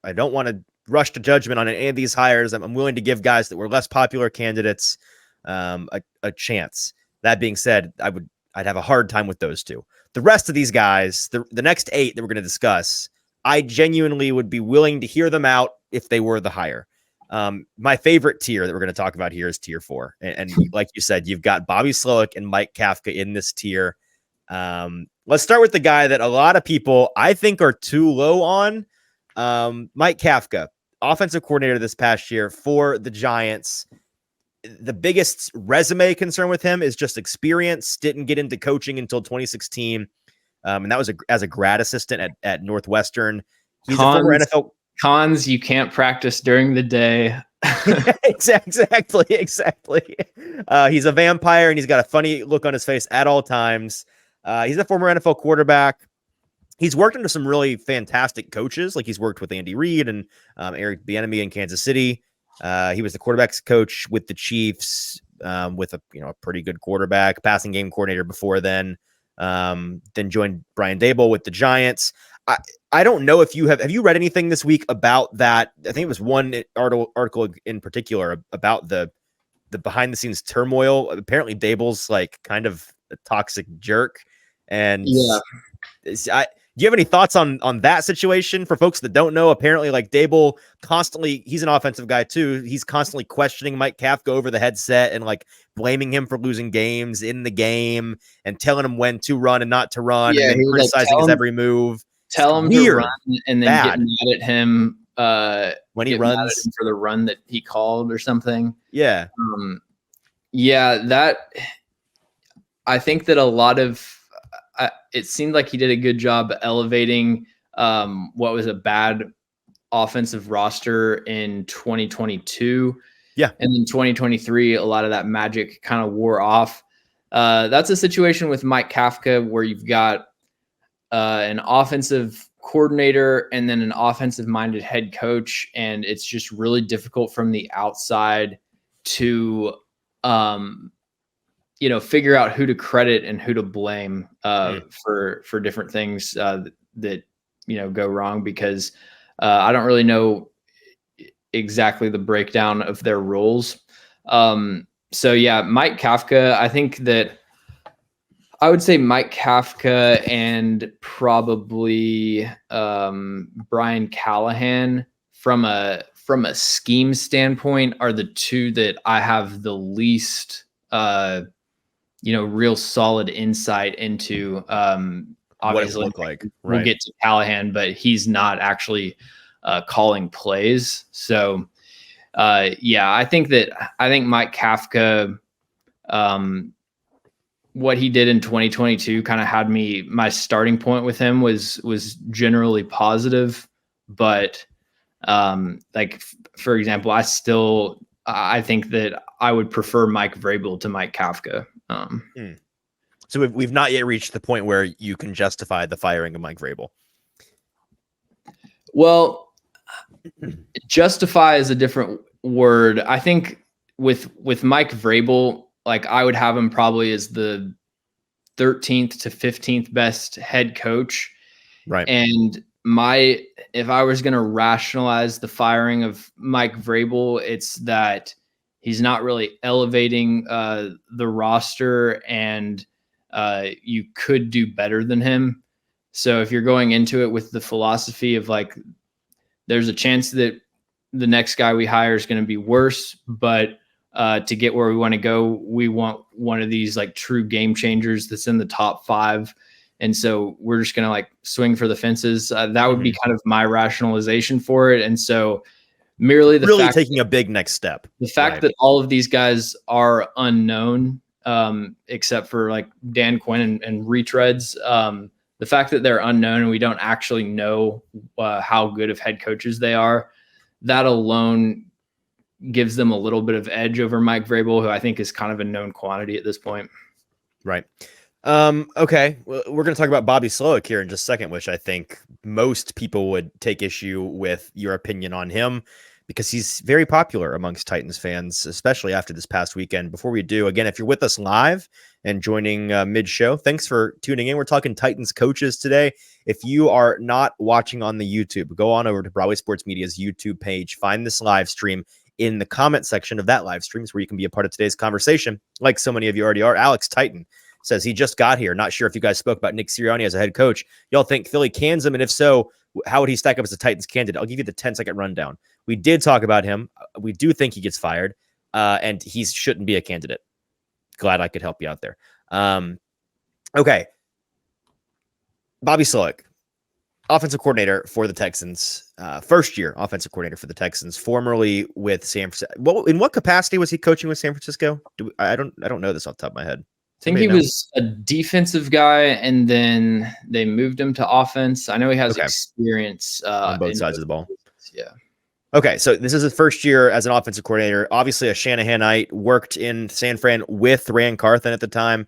I don't want to rush to judgment on any of these hires. I'm willing to give guys that were less popular candidates a chance. That being said, I'd have a hard time with those two. The rest of these guys, the next 8 that we're going to discuss, I genuinely would be willing to hear them out if they were the hire. My favorite tier that we're going to talk about here is tier 4. And like you said, you've got Bobby Slowik and Mike Kafka in this tier. Let's start with the guy that a lot of people, I think, are too low on. Mike Kafka, offensive coordinator this past year for the Giants. The biggest resume concern with him is just experience. Didn't get into coaching until 2016. And that was as a grad assistant at Northwestern. He's a former NFL. Cons, you can't practice during the day. Exactly. He's a vampire, and he's got a funny look on his face at all times. He's a former NFL quarterback. He's worked under some really fantastic coaches. Like, he's worked with Andy Reid and Eric Bieniemy in Kansas City. He was the quarterback's coach with the Chiefs, with a pretty good quarterback, passing game coordinator before then. Then joined Brian Daboll with the Giants. I don't know if you have you read anything this week about that? I think it was one article in particular about the behind the scenes turmoil. Apparently Daboll's like kind of a toxic jerk. And yeah, do you have any thoughts on that situation? For folks that don't know, apparently, like, Daboll constantly, he's an offensive guy too. He's constantly questioning Mike Kafka over the headset and like blaming him for losing games in the game and telling him when to run and not to run, and then criticizing his every move. Tell him to run and then get mad at him when he runs for the run that he called or something. Yeah. That, I think that a lot of, it seemed like he did a good job elevating what was a bad offensive roster in 2022. Yeah. And in 2023, a lot of that magic kind of wore off. That's a situation with Mike Kafka where you've got an offensive coordinator and then an offensive minded head coach. And it's just really difficult from the outside to, figure out who to credit and who to blame for different things that go wrong, because I don't really know exactly the breakdown of their roles. So yeah, Mike Kafka, I think that I would say Mike Kafka and probably Brian Callahan from a scheme standpoint are the two that I have the least real solid insight into. Obviously, look like. We'll get to Callahan, but he's not actually calling plays. So I think Mike Kafka, what he did in 2022 kind of had my starting point with him was generally positive, but for example, I think that I would prefer Mike Vrabel to Mike Kafka. So we've not yet reached the point where you can justify the firing of Mike Vrabel. Well, justify is a different word. I think with Mike Vrabel, like, I would have him probably as the 13th to 15th best head coach. Right. And if I was going to rationalize the firing of Mike Vrabel, it's that he's not really elevating the roster, and you could do better than him. So if you're going into it with the philosophy of like, there's a chance that the next guy we hire is going to be worse, but to get where we want to go, we want one of these like true game changers that's in the top 5. And so we're just going to like swing for the fences. That would be kind of my rationalization for it. And so merely the fact taking a big next step, the fact that all of these guys are unknown, except for like Dan Quinn and retreads, the fact that they're unknown and we don't actually know how good of head coaches they are, that alone gives them a little bit of edge over Mike Vrabel, who I think is kind of a known quantity at this point. Right. Okay. Well, we're going to talk about Bobby Slowik here in just a second, which I think most people would take issue with your opinion on him because he's very popular amongst Titans fans, especially after this past weekend. Before we do, again, if you're with us live and joining mid-show, thanks for tuning in. We're talking Titans coaches today. If you are not watching on the YouTube, go on over to Broadway Sports Media's YouTube page, find this live stream. In the comment section of that live stream is where you can be a part of today's conversation, like so many of you already are. Alex Titan says he just got here. Not sure if you guys spoke about Nick Sirianni as a head coach. Y'all think Philly cans him? And if so, how would he stack up as a Titans candidate? I'll give you the 10-second rundown. We did talk about him. We do think he gets fired, and he shouldn't be a candidate. Glad I could help you out there. Okay. Bobby Slowik, offensive coordinator for the Texans, first year offensive coordinator for the Texans, formerly with San Francisco. Well, in what capacity was he coaching with San Francisco? I don't know this off the top of my head. I think he was a defensive guy, and then they moved him to offense. I know he has experience on both sides of the ball. Yeah. Okay, so this is his first year as an offensive coordinator. Obviously, a Shanahanite, worked in San Fran with Ran Carthon at the time.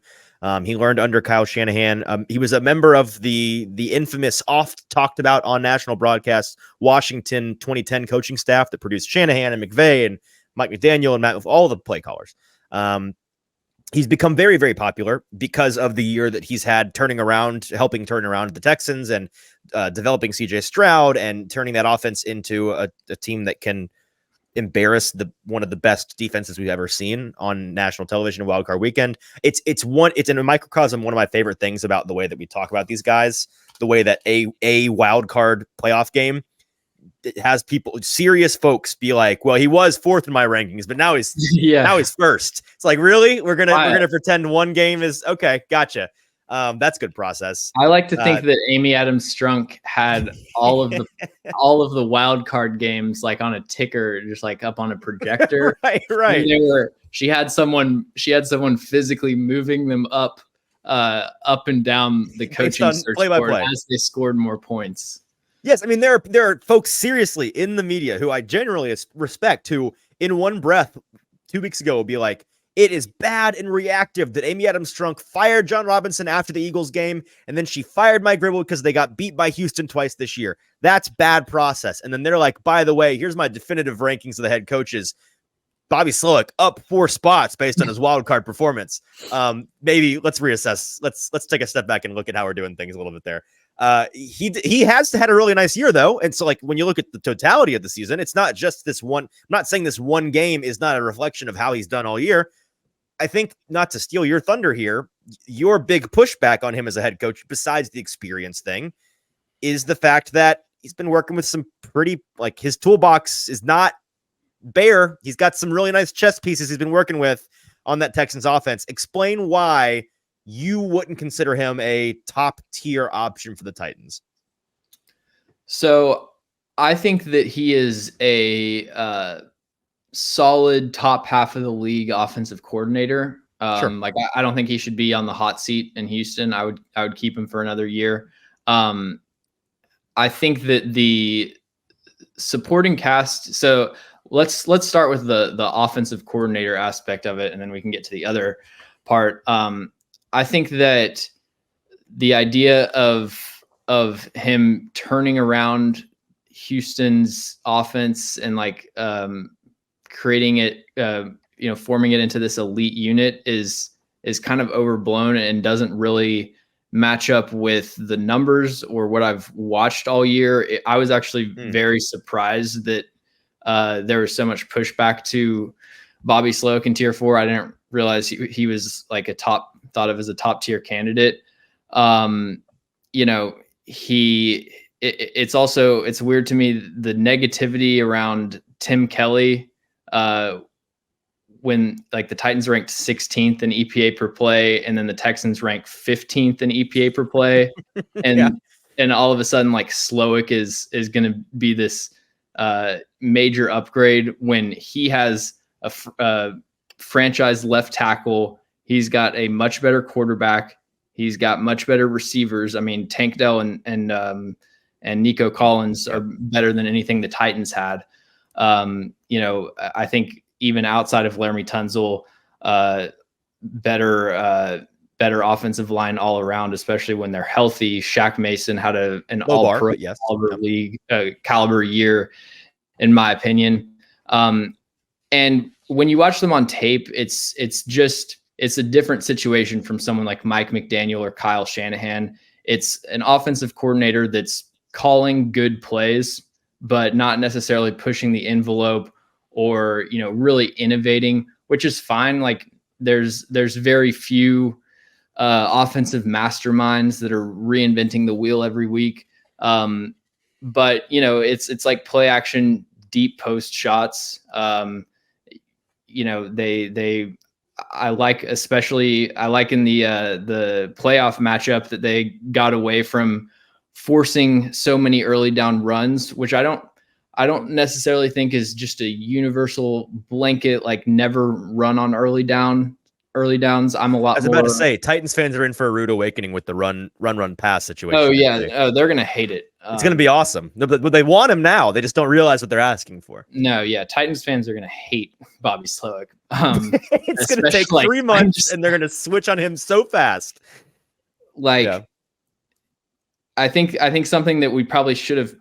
He learned under Kyle Shanahan. He was a member of the infamous, oft talked about on national broadcasts, Washington 2010 coaching staff that produced Shanahan and McVay and Mike McDaniel and Matt, all the play callers. He's become very, very popular because of the year that he's had helping turn around the Texans and developing CJ Stroud and turning that offense into a team that can embarrass one of the best defenses we've ever seen on national television in Wildcard Weekend. It's in a microcosm. One of my favorite things about the way that we talk about these guys, the way that a wildcard playoff game, it has serious folks be like, well, he was fourth in my rankings, but now he's now he's first. It's like, really? We're gonna pretend one game is okay. Gotcha. That's good process. I like to think that Amy Adams Strunk had all of the wild card games like on a ticker, just like up on a projector. right. She had someone physically moving them up and down the coaching search board as they scored more points. Yes, I mean there are folks seriously in the media who I generally respect who, in one breath, 2 weeks ago, will be like, it is bad and reactive that Amy Adams Strunk fired John Robinson after the Eagles game, and then she fired Mike Gribble because they got beat by Houston twice this year. That's bad process. And then they're like, by the way, here's my definitive rankings of the head coaches. Bobby Slowik up 4 spots based on his wild card performance. Maybe let's reassess. Let's take a step back and look at how we're doing things a little bit there. He has had a really nice year though. And so like when you look at the totality of the season, it's not just this one. I'm not saying this one game is not a reflection of how he's done all year. I think, not to steal your thunder here, your big pushback on him as a head coach, besides the experience thing, is the fact that he's been working with some pretty, like, his toolbox is not bare. He's got some really nice chess pieces he's been working with on that Texans offense. Explain why you wouldn't consider him a top tier option for the Titans. So I think that he is a solid top half of the league offensive coordinator. Sure. Like I don't think he should be on the hot seat in Houston. I would keep him for another year. I think that the supporting cast. So let's start with the offensive coordinator aspect of it, and then we can get to the other part. I think that the idea of him turning around Houston's offense and like creating it, forming it into this elite unit is kind of overblown and doesn't really match up with the numbers or what I've watched all year. I was actually very surprised that there was so much pushback to Bobby Slowik in tier 4. I didn't realize he was like thought of as a top tier candidate. It's weird to me, the negativity around Tim Kelly, when like the Titans ranked 16th in EPA per play, and then the Texans ranked 15th in EPA per play. And all of a sudden, like Slowik is going to be this major upgrade when he has a franchise left tackle. He's got a much better quarterback. He's got much better receivers. I mean, Tank Dell and Nico Collins are better than anything the Titans had. I think even outside of Laramie Tunzel, better better offensive line all around, especially when they're healthy. Shaq Mason had an Low bar, all-pro but yes. caliber year, in my opinion. And when you watch them on tape, it's a different situation from someone like Mike McDaniel or Kyle Shanahan. It's an offensive coordinator that's calling good plays, but not necessarily pushing the envelope or, really innovating, which is fine. Like there's very few offensive masterminds that are reinventing the wheel every week. But it's like play action, deep post shots. I like in the playoff matchup that they got away from forcing so many early down runs, which I don't necessarily think is just a universal blanket, like never run on early downs. I was about to say, Titans fans are in for a rude awakening with the run pass situation. Oh yeah. Oh, they're going to hate it. It's going to be awesome. But they want him now. They just don't realize what they're asking for. No. Yeah. Titans fans are going to hate Bobby Slowik. It's going to take 3 months and they're going to switch on him so fast. I think something that we probably should have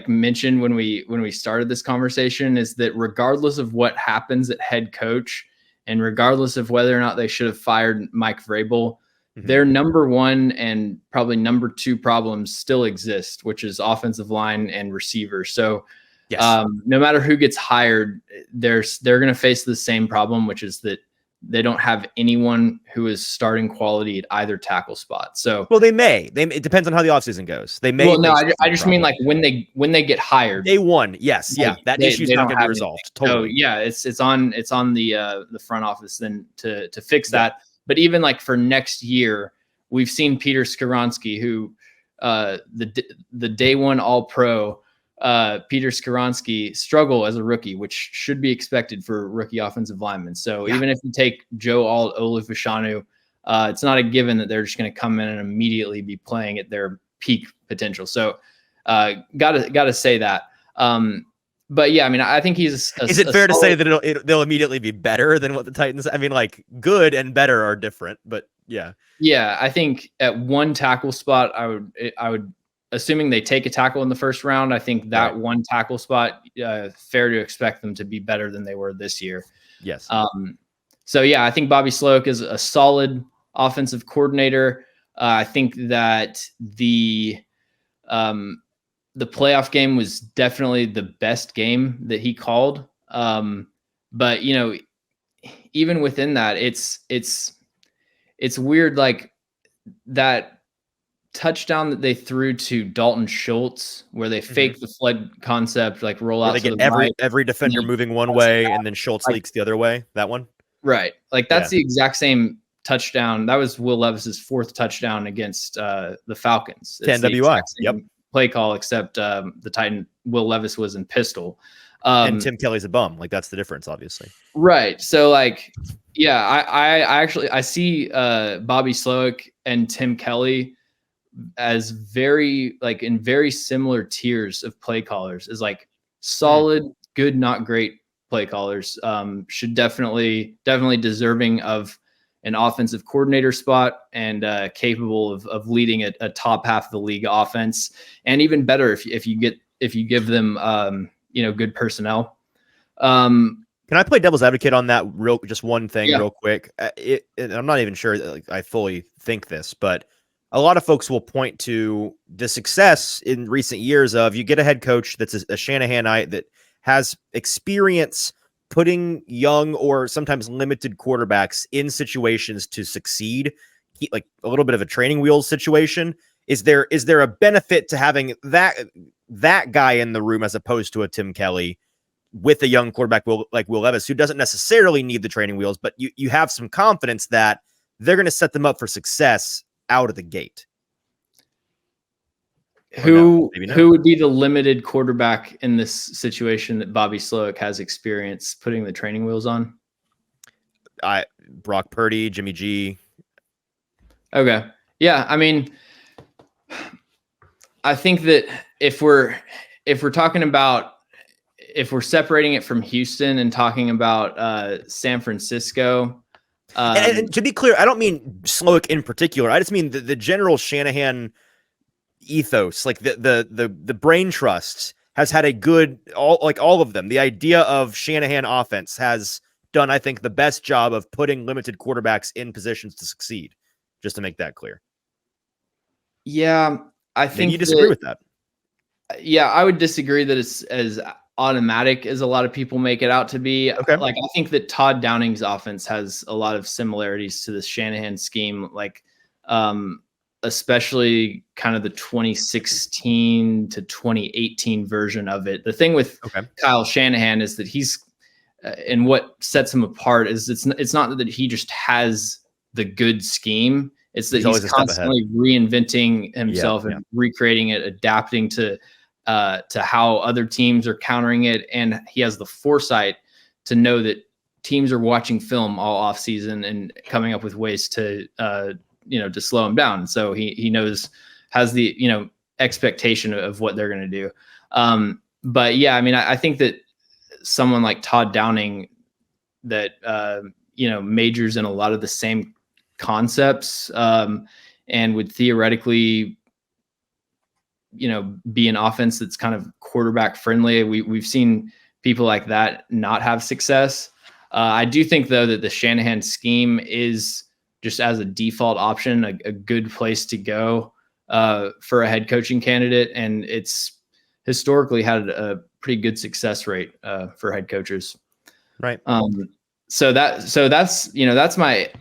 mentioned when we started this conversation is that regardless of what happens at head coach and regardless of whether or not they should have fired Mike Vrabel, their number one and probably number two problems still exist, which is offensive line and receivers. So yes. No matter who gets hired, they're going to face the same problem, which is that they don't have anyone who is starting quality at either tackle spot. So, well, it depends on how the offseason goes. They may. Well, no, I just mean like when they get hired. Day one, yes, that issue's not going to be resolved. Totally. So yeah, it's on the front office then to fix that. But even like for next year, we've seen Peter Skoronski, who the day one All-Pro. Peter Skoronski struggle as a rookie, which should be expected for rookie offensive linemen. So even if you take Joe Olufashanu, it's not a given that they're just going to come in and immediately be playing at their peak potential. So gotta say that. But yeah, I mean, I think he's. Is it fair to say that they'll immediately be better than what the Titans? I mean, like good and better are different, but yeah. Yeah, I think at one tackle spot, I would. Assuming they take a tackle in the first round, I think that one tackle spot, fair to expect them to be better than they were this year. Yes. So yeah, I think Bobby Slowik is a solid offensive coordinator. I think that the playoff game was definitely the best game that he called. But even within that, it's weird, like that touchdown that they threw to Dalton Schultz, where they fake the flood concept, like roll out. They get every defender moving one way, and then Schultz leaks the other way. That one, right? Like that's the exact same touchdown. That was Will Levis's fourth touchdown against the Falcons. 10 WI. Yep. Play call, except the Titan Will Levis was in pistol. And Tim Kelly's a bum. Like that's the difference, obviously. Right. So like, yeah, I see Bobby Slowik and Tim Kelly as very similar tiers of play callers, is like solid, good, not great play callers. Should definitely deserving of an offensive coordinator spot and capable of leading a top half of the league offense, and even better if you give them good personnel. Can I play devil's advocate on that just one thing real quick? I'm not even sure I fully think this, but a lot of folks will point to the success in recent years of you get a head coach that's a Shanahanite that has experience putting young or sometimes limited quarterbacks in situations to succeed, like a little bit of a training wheels situation. Is there a benefit to having that guy in the room as opposed to a Tim Kelly with a young quarterback like Will Levis, who doesn't necessarily need the training wheels, but you have some confidence that they're going to set them up for success out of the gate? Who would be the limited quarterback in this situation that Bobby Slowik has experience putting the training wheels on? Brock Purdy, Jimmy G. Okay. Yeah. I mean, I think that if we're talking about, if we're separating it from Houston and talking about San Francisco, And to be clear, I don't mean Slowik in particular. I just mean the general Shanahan ethos, like the brain trust has had a good, all of them. The idea of Shanahan offense has done, I think, the best job of putting limited quarterbacks in positions to succeed. Just to make that clear. Yeah, I think you disagree with that. Yeah, I would disagree that it's as automatic as a lot of people make it out to be. Okay. Like, I think that Todd Downing's offense has a lot of similarities to the Shanahan scheme, like especially kind of the 2016 to 2018 version of it. The thing with Kyle Shanahan is that he's and what sets him apart is it's not that he just has the good scheme. It's that he's constantly reinventing himself and recreating it, adapting to how other teams are countering it. And he has the foresight to know that teams are watching film all off season and coming up with ways to, to slow him down. So he has the, expectation of what they're going to do. But yeah, I mean, I think that someone like Todd Downing that, majors in a lot of the same concepts and would theoretically be an offense that's kind of quarterback friendly. We've seen people like that not have success. I do think though that the Shanahan scheme is just as a default option a good place to go for a head coaching candidate, and it's historically had a pretty good success rate for head coaches. Right. So that's my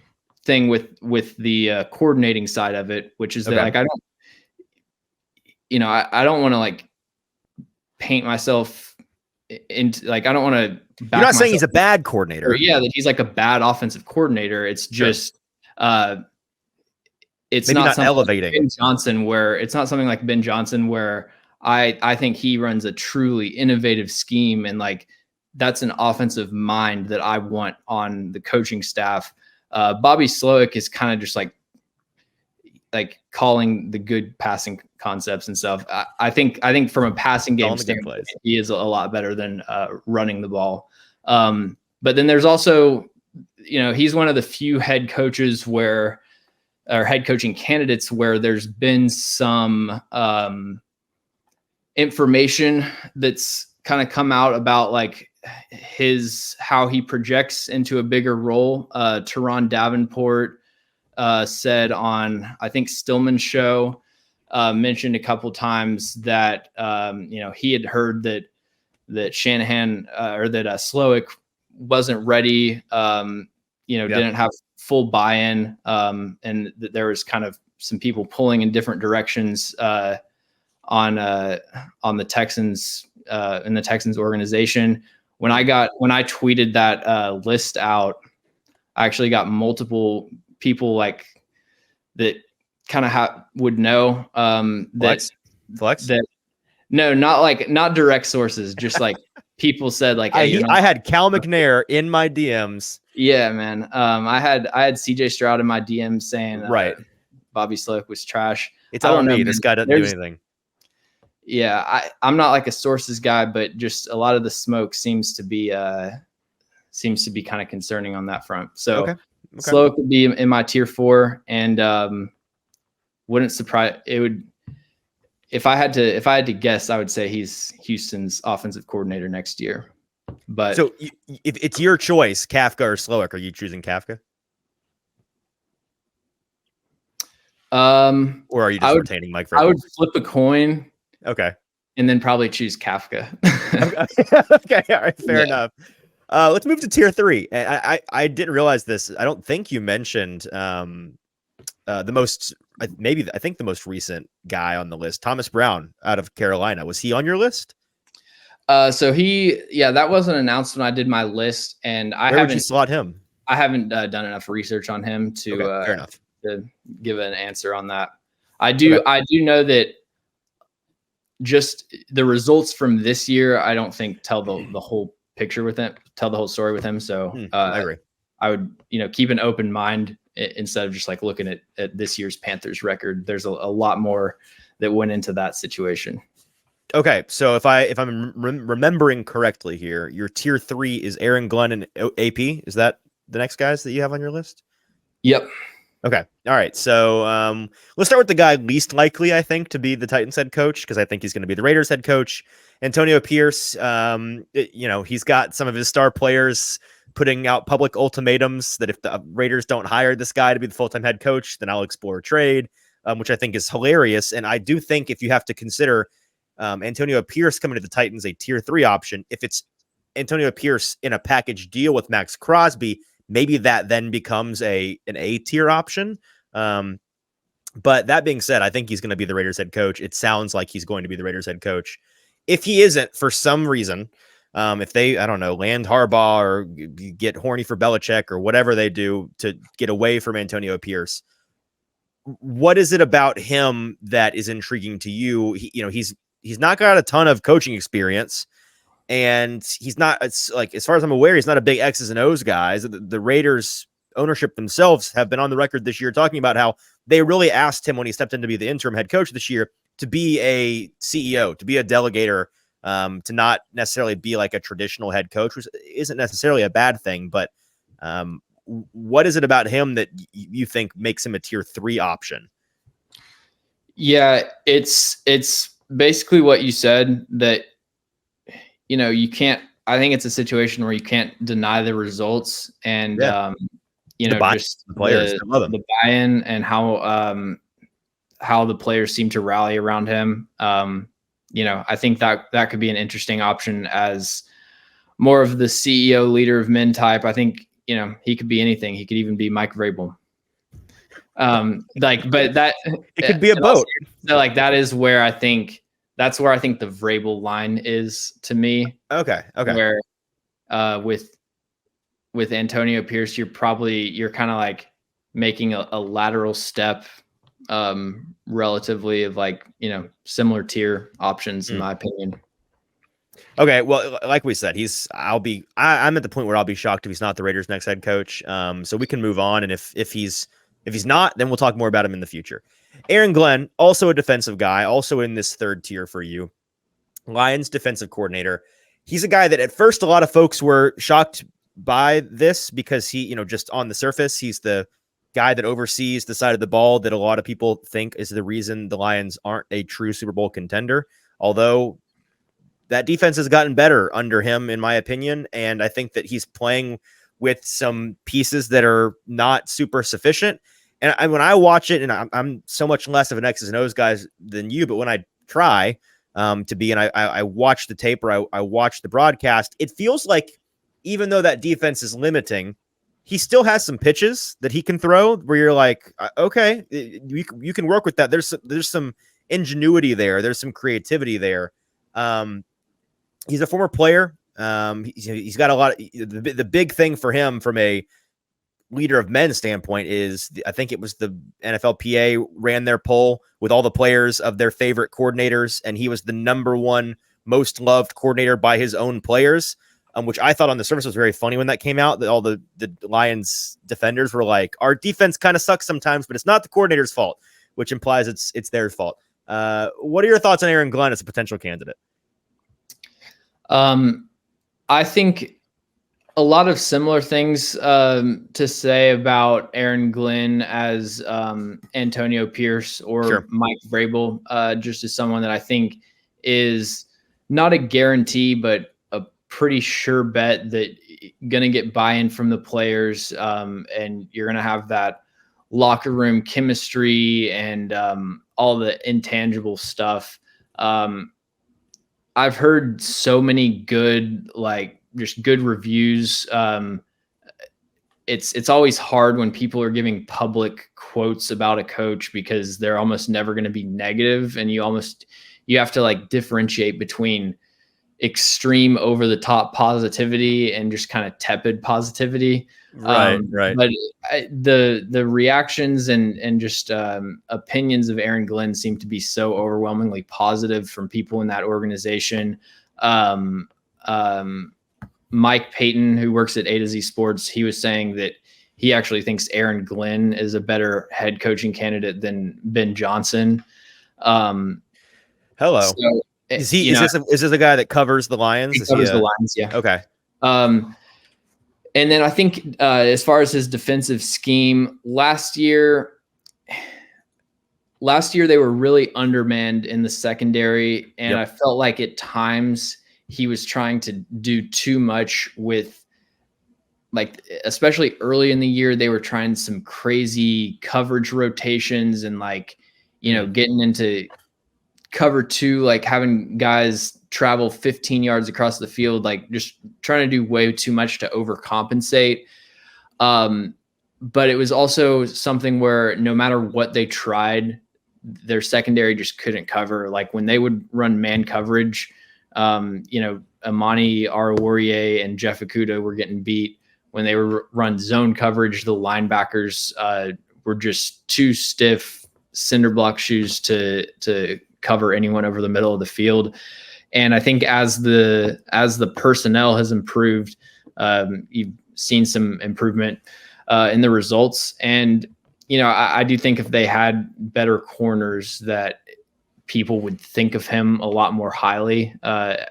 thing with the coordinating side of it, which is that like I don't want to like paint myself into like I don't want to. You're not saying he's a bad coordinator. Yeah, that he's like a bad offensive coordinator. It's just it's maybe not elevating like Ben Johnson, where it's not something like Ben Johnson where I think he runs a truly innovative scheme, and like that's an offensive mind that I want on the coaching staff. Bobby Slowik is kind of just like calling the good passing concepts and stuff. I think from a passing game standpoint, he is a lot better than running the ball. But then there's also, he's one of the few head coaches or head coaching candidates where there's been some information that's kind of come out about like how he projects into a bigger role. Teron Davenport said on, I think, Stillman's show, mentioned a couple times that, he had heard that Shanahan or that Slowik wasn't ready, didn't have full buy-in, and that there was kind of some people pulling in different directions on the Texans in the Texans organization. When I tweeted that list out, I actually got multiple people like that kind of would know Flex? that no, not direct sources, just like people said like, hey, I had Cal McNair in my DMs. Yeah, man. I had CJ Stroud in my DMs saying Bobby Slowik was trash. It's all me. This guy doesn't do anything. Yeah, I'm not like a sources guy, but just a lot of the smoke seems to be kind of concerning on that front. So Slowik would be in my tier 4, and wouldn't surprise it would if I had to guess, I would say he's Houston's offensive coordinator next year. But so if it's your choice, Kafka or Slowik, are you choosing Kafka? Or are you just retaining Mike Vrabel? I would flip a coin. Okay. And then probably choose Kafka. Okay. All right. Fair enough. Let's move to tier 3. I didn't realize this. I don't think you mentioned the most recent guy on the list, Thomas Brown out of Carolina. Was he on your list? So that wasn't announced when I did my list, and Where would you slot him? I haven't done enough research on him to fair enough. To give an answer on that. I do know that just the results from this year, I don't think tell the whole picture with him, tell the whole story with him. So I agree. I would, keep an open mind instead of just like looking at this year's Panthers record. There's a lot more that went into that situation. Okay, so if I'm remembering correctly here, your tier 3 is Aaron Glenn and AP. Is that the next guys that you have on your list? Yep. Okay. All right. So let's start with the guy least likely, I think, to be the Titans head coach, because I think he's going to be the Raiders head coach. Antonio Pierce, he's got some of his star players putting out public ultimatums that if the Raiders don't hire this guy to be the full-time head coach, then I'll explore a trade, which I think is hilarious. And I do think if you have to consider Antonio Pierce coming to the Titans a tier 3 option, if it's Antonio Pierce in a package deal with Max Crosby, maybe that then becomes an A tier option. But that being said, I think he's going to be the Raiders head coach. It sounds like he's going to be the Raiders head coach. If he isn't, for some reason, if they, I don't know, land Harbaugh or get horny for Belichick or whatever they do to get away from Antonio Pierce, what is it about him that is intriguing to you? He's not got a ton of coaching experience, and he's not, it's like, as far as I'm aware, he's not a big X's and O's guy. The Raiders ownership themselves have been on the record this year talking about how they really asked him when he stepped in to be the interim head coach this year to be a CEO, to be a delegator, to not necessarily be like a traditional head coach, which isn't necessarily a bad thing. But what is it about him that you think makes him a tier 3 option? Yeah, it's basically what you said, that, you can't, I think it's a situation where you can't deny the results, and, just the players, the buy-in and how the players seem to rally around him. I think that could be an interesting option as more of the CEO, leader of men type. I think, he could be anything. He could even be Mike Vrabel. But that it could be a boat. So that is where I think the Vrabel line is to me. Okay. Where with Antonio Pierce, you're kind of like making a lateral step, relatively of similar tier options in my opinion. Okay, well, like we said, I'm at the point where I'll be shocked if he's not the Raiders' next head coach. So we can move on, and if he's not, then we'll talk more about him in the future. Aaron Glenn, also a defensive guy, also in this third tier for you. Lions defensive coordinator. He's a guy that at first a lot of folks were shocked by this because he, just on the surface, he's the guy that oversees the side of the ball that a lot of people think is the reason the Lions aren't a true Super Bowl contender. Although that defense has gotten better under him, in my opinion. And I think that he's playing with some pieces that are not super sufficient. And when I watch it, and I'm so much less of an X's and O's guy than you, but when I try to be, and I watch the tape or I watch the broadcast, it feels like even though that defense is limiting, he still has some pitches that he can throw where you're like, okay, you can work with that. There's some ingenuity there. There's some creativity there. He's a former player. He's got a lot of the big thing for him from a leader of men standpoint is I think it was the NFLPA ran their poll with all the players of their favorite coordinators, and he was the number 1 most loved coordinator by his own players, which I thought on the surface was very funny when that came out, that all the Lions defenders were like, our defense kind of sucks sometimes, but it's not the coordinator's fault, which implies it's their fault. What are your thoughts on Aaron Glenn as a potential candidate? I think a lot of similar things to say about Aaron Glenn as Antonio Pierce or Mike Vrabel, just as someone that I think is not a guarantee, but a pretty sure bet that going to get buy-in from the players, and you're going to have that locker room chemistry and all the intangible stuff. I've heard so many good, just good reviews. It's always hard when people are giving public quotes about a coach because they're almost never going to be negative, and you have to differentiate between extreme over the top positivity and just kind of tepid positivity. Right. But the reactions and just opinions of Aaron Glenn seem to be so overwhelmingly positive from people in that organization. Mike Payton, who works at AtoZ Sports, he was saying that he actually thinks Aaron Glenn is a better head coaching candidate than Ben Johnson. Hello. So, is this a guy that covers the Lions? He covers the Lions, yeah. Okay. And then I think as far as his defensive scheme, last year they were really undermanned in the secondary, and I felt like at times he was trying to do too much with, like, especially early in the year, they were trying some crazy coverage rotations and, like, you know, getting into cover 2, like having guys travel 15 yards across the field, like just trying to do way too much to overcompensate. But it was also something where no matter what they tried, their secondary just couldn't cover. Like when they would run man coverage, you know, Amani Arawarye and Jeff Okudah were getting beat. When they were run zone coverage, the linebackers were just too stiff cinder block shoes to cover anyone over the middle of the field. And I think as the personnel has improved, you've seen some improvement in the results. And, you know, I do think if they had better corners, that people would think of him a lot more highly,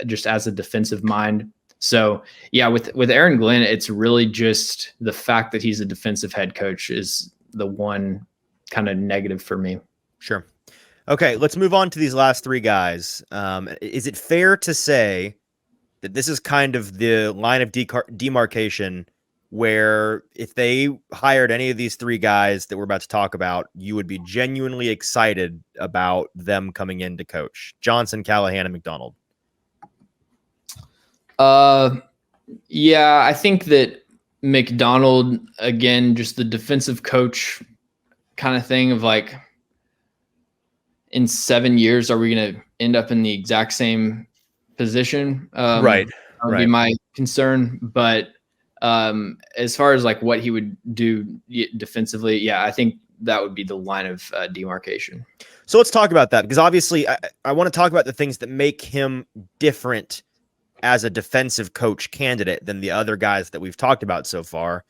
just as a defensive mind. So yeah, with Aaron Glenn, it's really just the fact that he's a defensive head coach is the one kind of negative for me. Sure. Okay, let's move on to these last 3 guys. Is it fair to say that this is kind of the line of demarcation where if they hired any of these 3 guys that we're about to talk about, you would be genuinely excited about them coming in to coach? Johnson, Callahan, and MacDonald. Yeah, I think that MacDonald, again, just the defensive coach kind of thing of like, in 7 years, are we going to end up in the exact same position? Right. That would be my concern. But as far as like what he would do defensively, yeah, I think that would be the line of demarcation. So let's talk about that, because obviously I want to talk about the things that make him different as a defensive coach candidate than the other guys that we've talked about so far.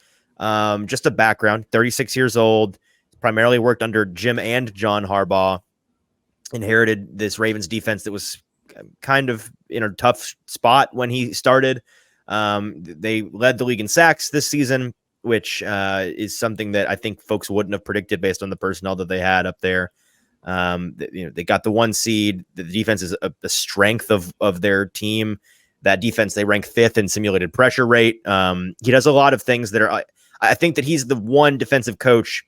Just a background, 36 years old, primarily worked under Jim and John Harbaugh, inherited this Ravens defense that was kind of in a tough spot when he started. They led the league in sacks this season, which is something that I think folks wouldn't have predicted based on the personnel that they had up there. They got the 1 seed. The defense is the strength of their team. That defense, they rank 5th in simulated pressure rate. He does a lot of things that are, I think that he's the one defensive coach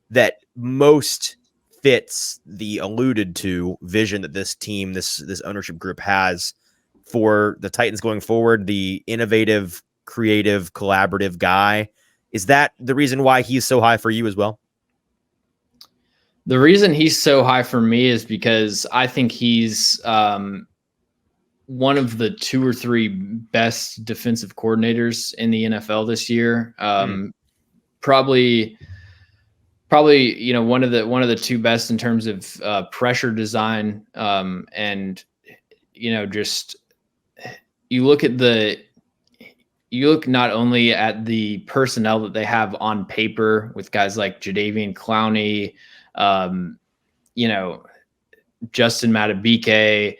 that most fits the alluded to vision that this team, this ownership group has for the Titans going forward. The innovative, creative, collaborative guy. Is that the reason why he's so high for you as well? The reason he's so high for me is because I think he's one of the 2 or 3 best defensive coordinators in the NFL this year. Probably, you know, one of the 2 best in terms of pressure design. And, you know, just you look not only at the personnel that they have on paper with guys like Jadeveon Clowney, you know, Justin Madubuike,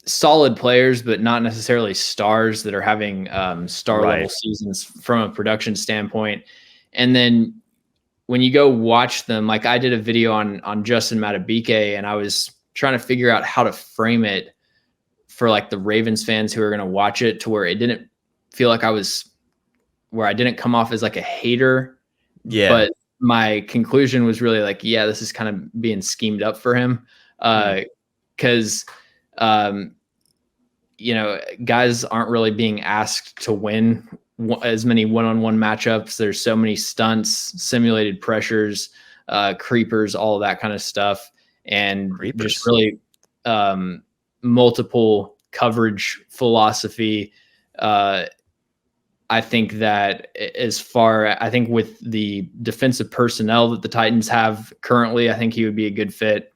solid players, but not necessarily stars that are having star level seasons from a production standpoint. And then when you go watch them, like I did a video on Justin Madubuike, and I was trying to figure out how to frame it for like the Ravens fans who are going to watch it to where it didn't feel like I didn't come off as like a hater. Yeah. But my conclusion was really like, yeah, this is kind of being schemed up for him. Cause you know, guys aren't really being asked to win as many one-on-one matchups. There's so many stunts, simulated pressures, creepers, all of that kind of stuff. And just really multiple coverage philosophy. I think that I think with the defensive personnel that the Titans have currently, I think he would be a good fit.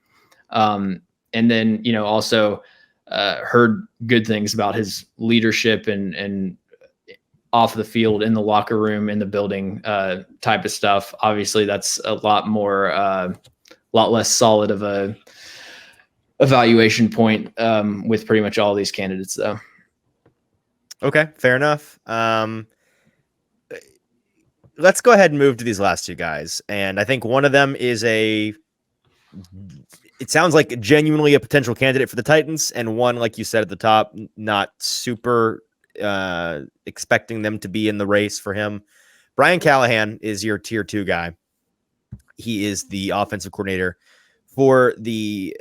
And then, you know, also heard good things about his leadership and off the field, in the locker room, in the building type of stuff. Obviously that's a lot less solid of a evaluation point with pretty much all these candidates though. Okay, fair enough. let's go ahead and move to these last two guys. And I think one of them is it sounds like genuinely a potential candidate for the Titans, and one, like you said at the top, not super expecting them to be in the race for him. Brian Callahan is your tier 2 guy. He is the offensive coordinator for the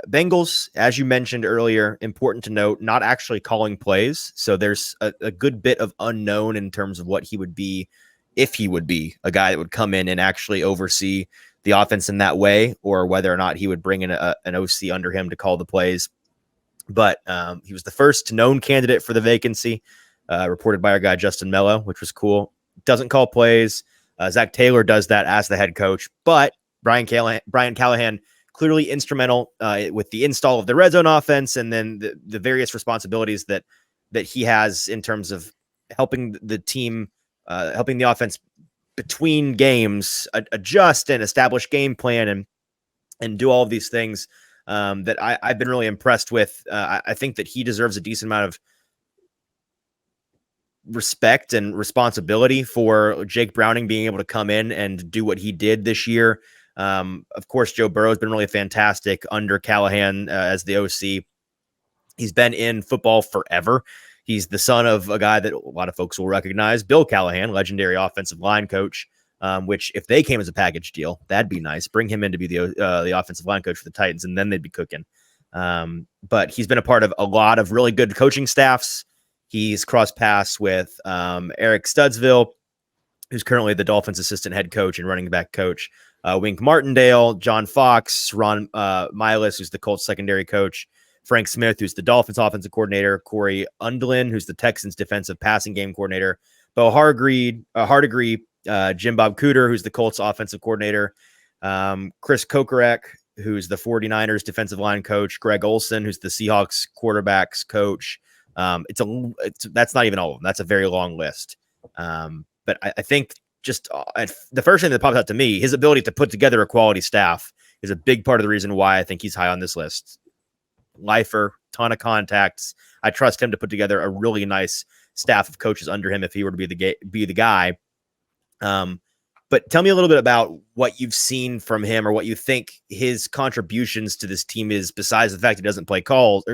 Bengals. As you mentioned earlier, important to note, not actually calling plays. So there's a good bit of unknown in terms of what he would be, if he would be a guy that would come in and actually oversee the offense in that way, or whether or not he would bring in an OC under him to call the plays. But he was the first known candidate for the vacancy, reported by our guy Justin Mello, which was cool. Doesn't call plays. Zach Taylor does that as the head coach, but Brian Callahan clearly instrumental with the install of the red zone offense, and then the various responsibilities that he has in terms of helping the team, helping the offense between games adjust and establish game plan and do all of these things that I've been really impressed with. I think that he deserves a decent amount of respect and responsibility for Jake Browning being able to come in and do what he did this year. Of course, Joe Burrow has been really fantastic under Callahan as the OC. He's been in football forever. He's the son of a guy that a lot of folks will recognize, Bill Callahan, legendary offensive line coach, which if they came as a package deal, that'd be nice. Bring him in to be the offensive line coach for the Titans, and then they'd be cooking. But he's been a part of a lot of really good coaching staffs. He's crossed paths with Eric Studsville, who's currently the Dolphins assistant head coach and running back coach, Wink Martindale, John Fox, Ron Miles, who's the Colts secondary coach, Frank Smith, who's the Dolphins offensive coordinator, Corey Undlin, who's the Texans defensive passing game coordinator, Bo Hardegree, Jim Bob Cooter, who's the Colts offensive coordinator, Chris Kokorek, who's the 49ers defensive line coach, Greg Olson, who's the Seahawks quarterbacks coach. That's not even all of them. That's a very long list. But I think just the first thing that pops out to me, his ability to put together a quality staff is a big part of the reason why I think he's high on this list. Lifer, ton of contacts. I trust him to put together a really nice staff of coaches under him if he were to be the guy. But tell me a little bit about what you've seen from him, or what you think his contributions to this team is, besides the fact he doesn't call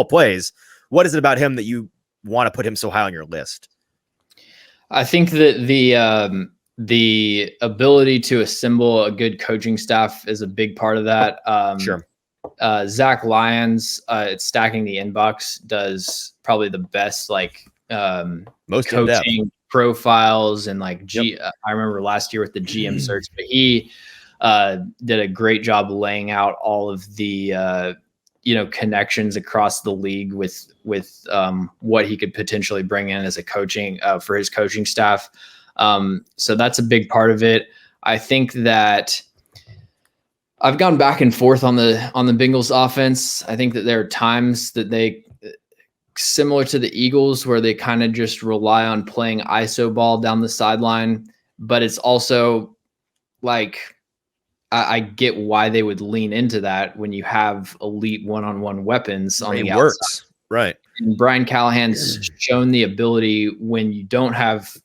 plays. What is it about him that you want to put him so high on your list? I think that the ability to assemble a good coaching staff is a big part of that. Sure. Zach Lyons at Stacking the Inbox does probably the best most coaching profiles and I remember last year with the GM search, but he did a great job laying out all of the connections across the league with what he could potentially bring in as a coaching for his coaching staff. So that's a big part of it. I think that I've gone back and forth on the Bengals offense. I think that there are times that they, similar to the Eagles, where they kind of just rely on playing ISO ball down the sideline, but it's also like, I get why they would lean into that when you have elite one-on-one weapons on the outside. Works. Right. And Brian Callahan's shown the ability, when you don't have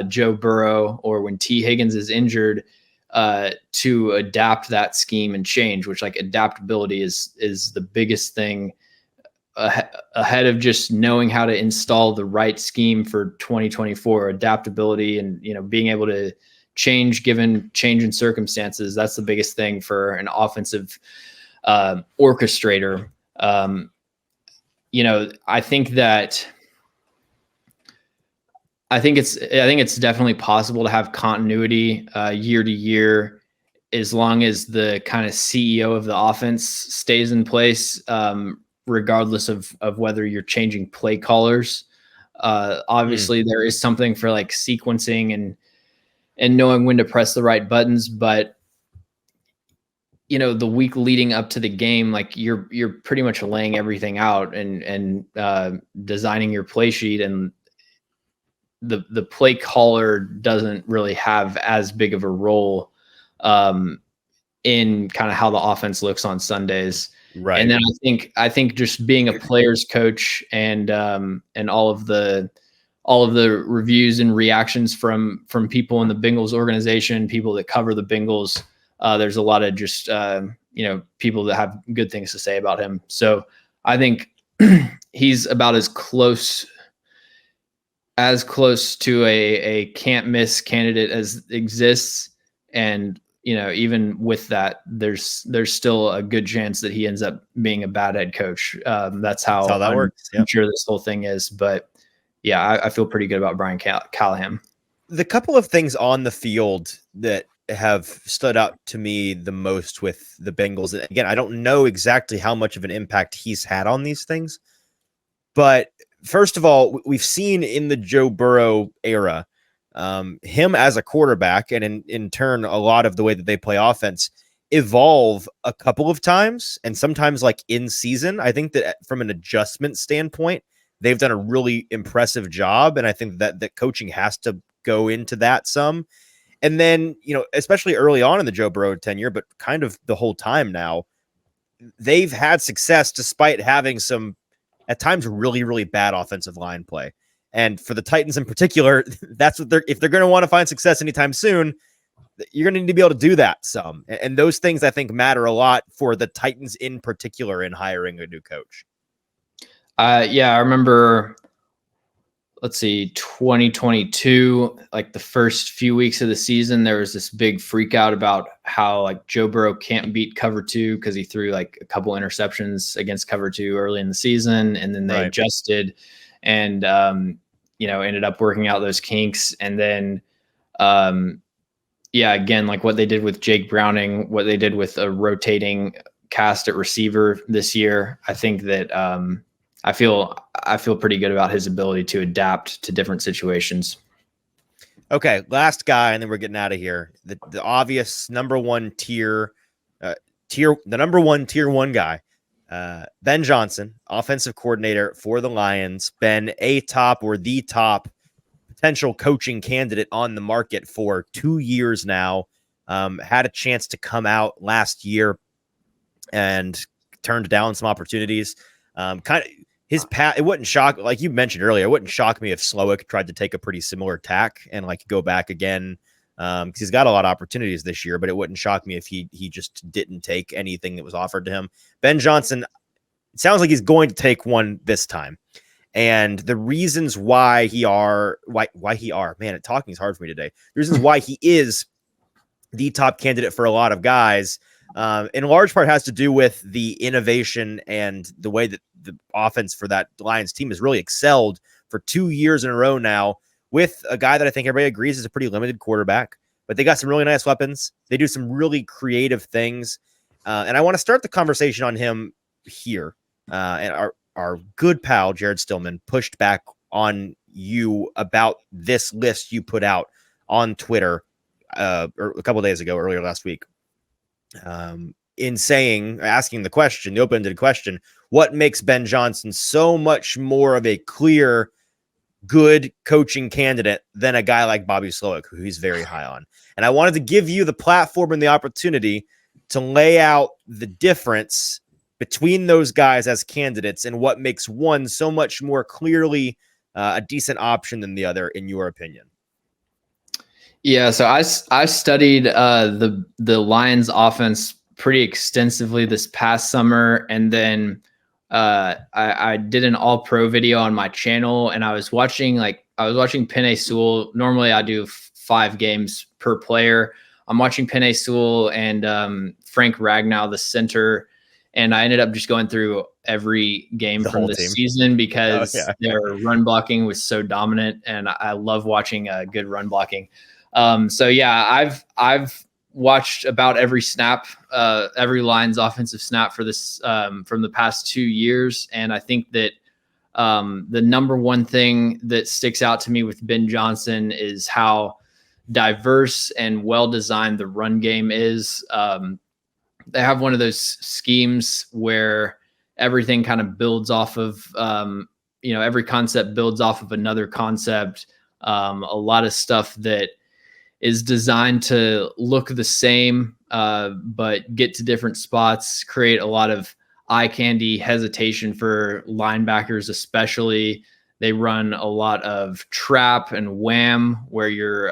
Joe Burrow or when T. Higgins is injured, to adapt that scheme and change, which adaptability is the biggest thing ahead of just knowing how to install the right scheme for 2024. Adaptability and, being able to change given change in circumstances. That's the biggest thing for an offensive orchestrator. I think it's definitely possible to have continuity year to year, as long as the kind of CEO of the offense stays in place, regardless of whether you're changing play callers. Obviously there is something for sequencing and knowing when to press the right buttons, but the week leading up to the game, you're pretty much laying everything out and designing your play sheet, and the play caller doesn't really have as big of a role in kind of how the offense looks on Sundays. Right. And then I think just being a player's coach and all of the all of the reviews and reactions from people in the Bengals organization, people that cover the Bengals. There's a lot of just, people that have good things to say about him. So I think he's about as close to a can't miss candidate as exists. And, even with that, there's still a good chance that he ends up being a bad head coach. That's how that works. I'm sure this whole thing is, but yeah, I feel pretty good about Brian Callahan. The couple of things on the field that have stood out to me the most with the Bengals, and again, I don't know exactly how much of an impact he's had on these things, but first of all, we've seen in the Joe Burrow era, him as a quarterback, and in turn, a lot of the way that they play offense evolve a couple of times, and sometimes like in season. I think that from an adjustment standpoint, they've done a really impressive job, and I think that coaching has to go into that some. And then, especially early on in the Joe Burrow tenure, but kind of the whole time now, they've had success despite having some, at times, really, really bad offensive line play. And for the Titans in particular, that's what if they're going to want to find success anytime soon, you're going to need to be able to do that some. And those things, I think, matter a lot for the Titans in particular in hiring a new coach. I remember, 2022, like the first few weeks of the season, there was this big freak out about how like Joe Burrow can't beat cover 2 because he threw like a couple interceptions against cover 2 early in the season. And then they adjusted and, ended up working out those kinks. And then, again, like what they did with Jake Browning, what they did with a rotating cast at receiver this year, I think that, I feel pretty good about his ability to adapt to different situations. Okay, last guy, and then we're getting out of here. The obvious number one tier one guy, Ben Johnson, offensive coordinator for the Lions, been a top or the top potential coaching candidate on the market for 2 years now. Had a chance to come out last year and turned down some opportunities. His path, it wouldn't shock, like you mentioned earlier, it wouldn't shock me if Slowik tried to take a pretty similar tack and like go back again, because he's got a lot of opportunities this year, but it wouldn't shock me if he just didn't take anything that was offered to him. Ben Johnson, it sounds like he's going to take one this time. And the reasons why man, talking is hard for me today. The reasons why he is the top candidate for a lot of guys, in large part has to do with the innovation and the way that the offense for that Lions team has really excelled for 2 years in a row now, with a guy that I think everybody agrees is a pretty limited quarterback, but they got some really nice weapons. They do some really creative things. And I want to start the conversation on him here. And our good pal, Jared Stillman, pushed back on you about this list you put out on Twitter or a couple of days ago, earlier last week. In asking the question, the open-ended question, what makes Ben Johnson so much more of a clear, good coaching candidate than a guy like Bobby Slowik, who he's very high on? And I wanted to give you the platform and the opportunity to lay out the difference between those guys as candidates and what makes one so much more clearly a decent option than the other, in your opinion. Yeah, so I studied the Lions offense pretty extensively this past summer, and then I did an all-pro video on my channel, and I was watching Penei Sewell. Normally I do 5 games per player. I'm watching Penei Sewell and Frank Ragnow, the center, and I ended up just going through every game from this season because their run blocking was so dominant, and I love watching good run blocking. I've watched about every snap, every Lions offensive snap for this from the past 2 years. And I think that the number one thing that sticks out to me with Ben Johnson is how diverse and well-designed the run game is. They have one of those schemes where everything kind of builds off of, every concept builds off of another concept. A lot of stuff that is designed to look the same, but get to different spots, create a lot of eye candy hesitation for linebackers, especially They run a lot of trap and wham, where you're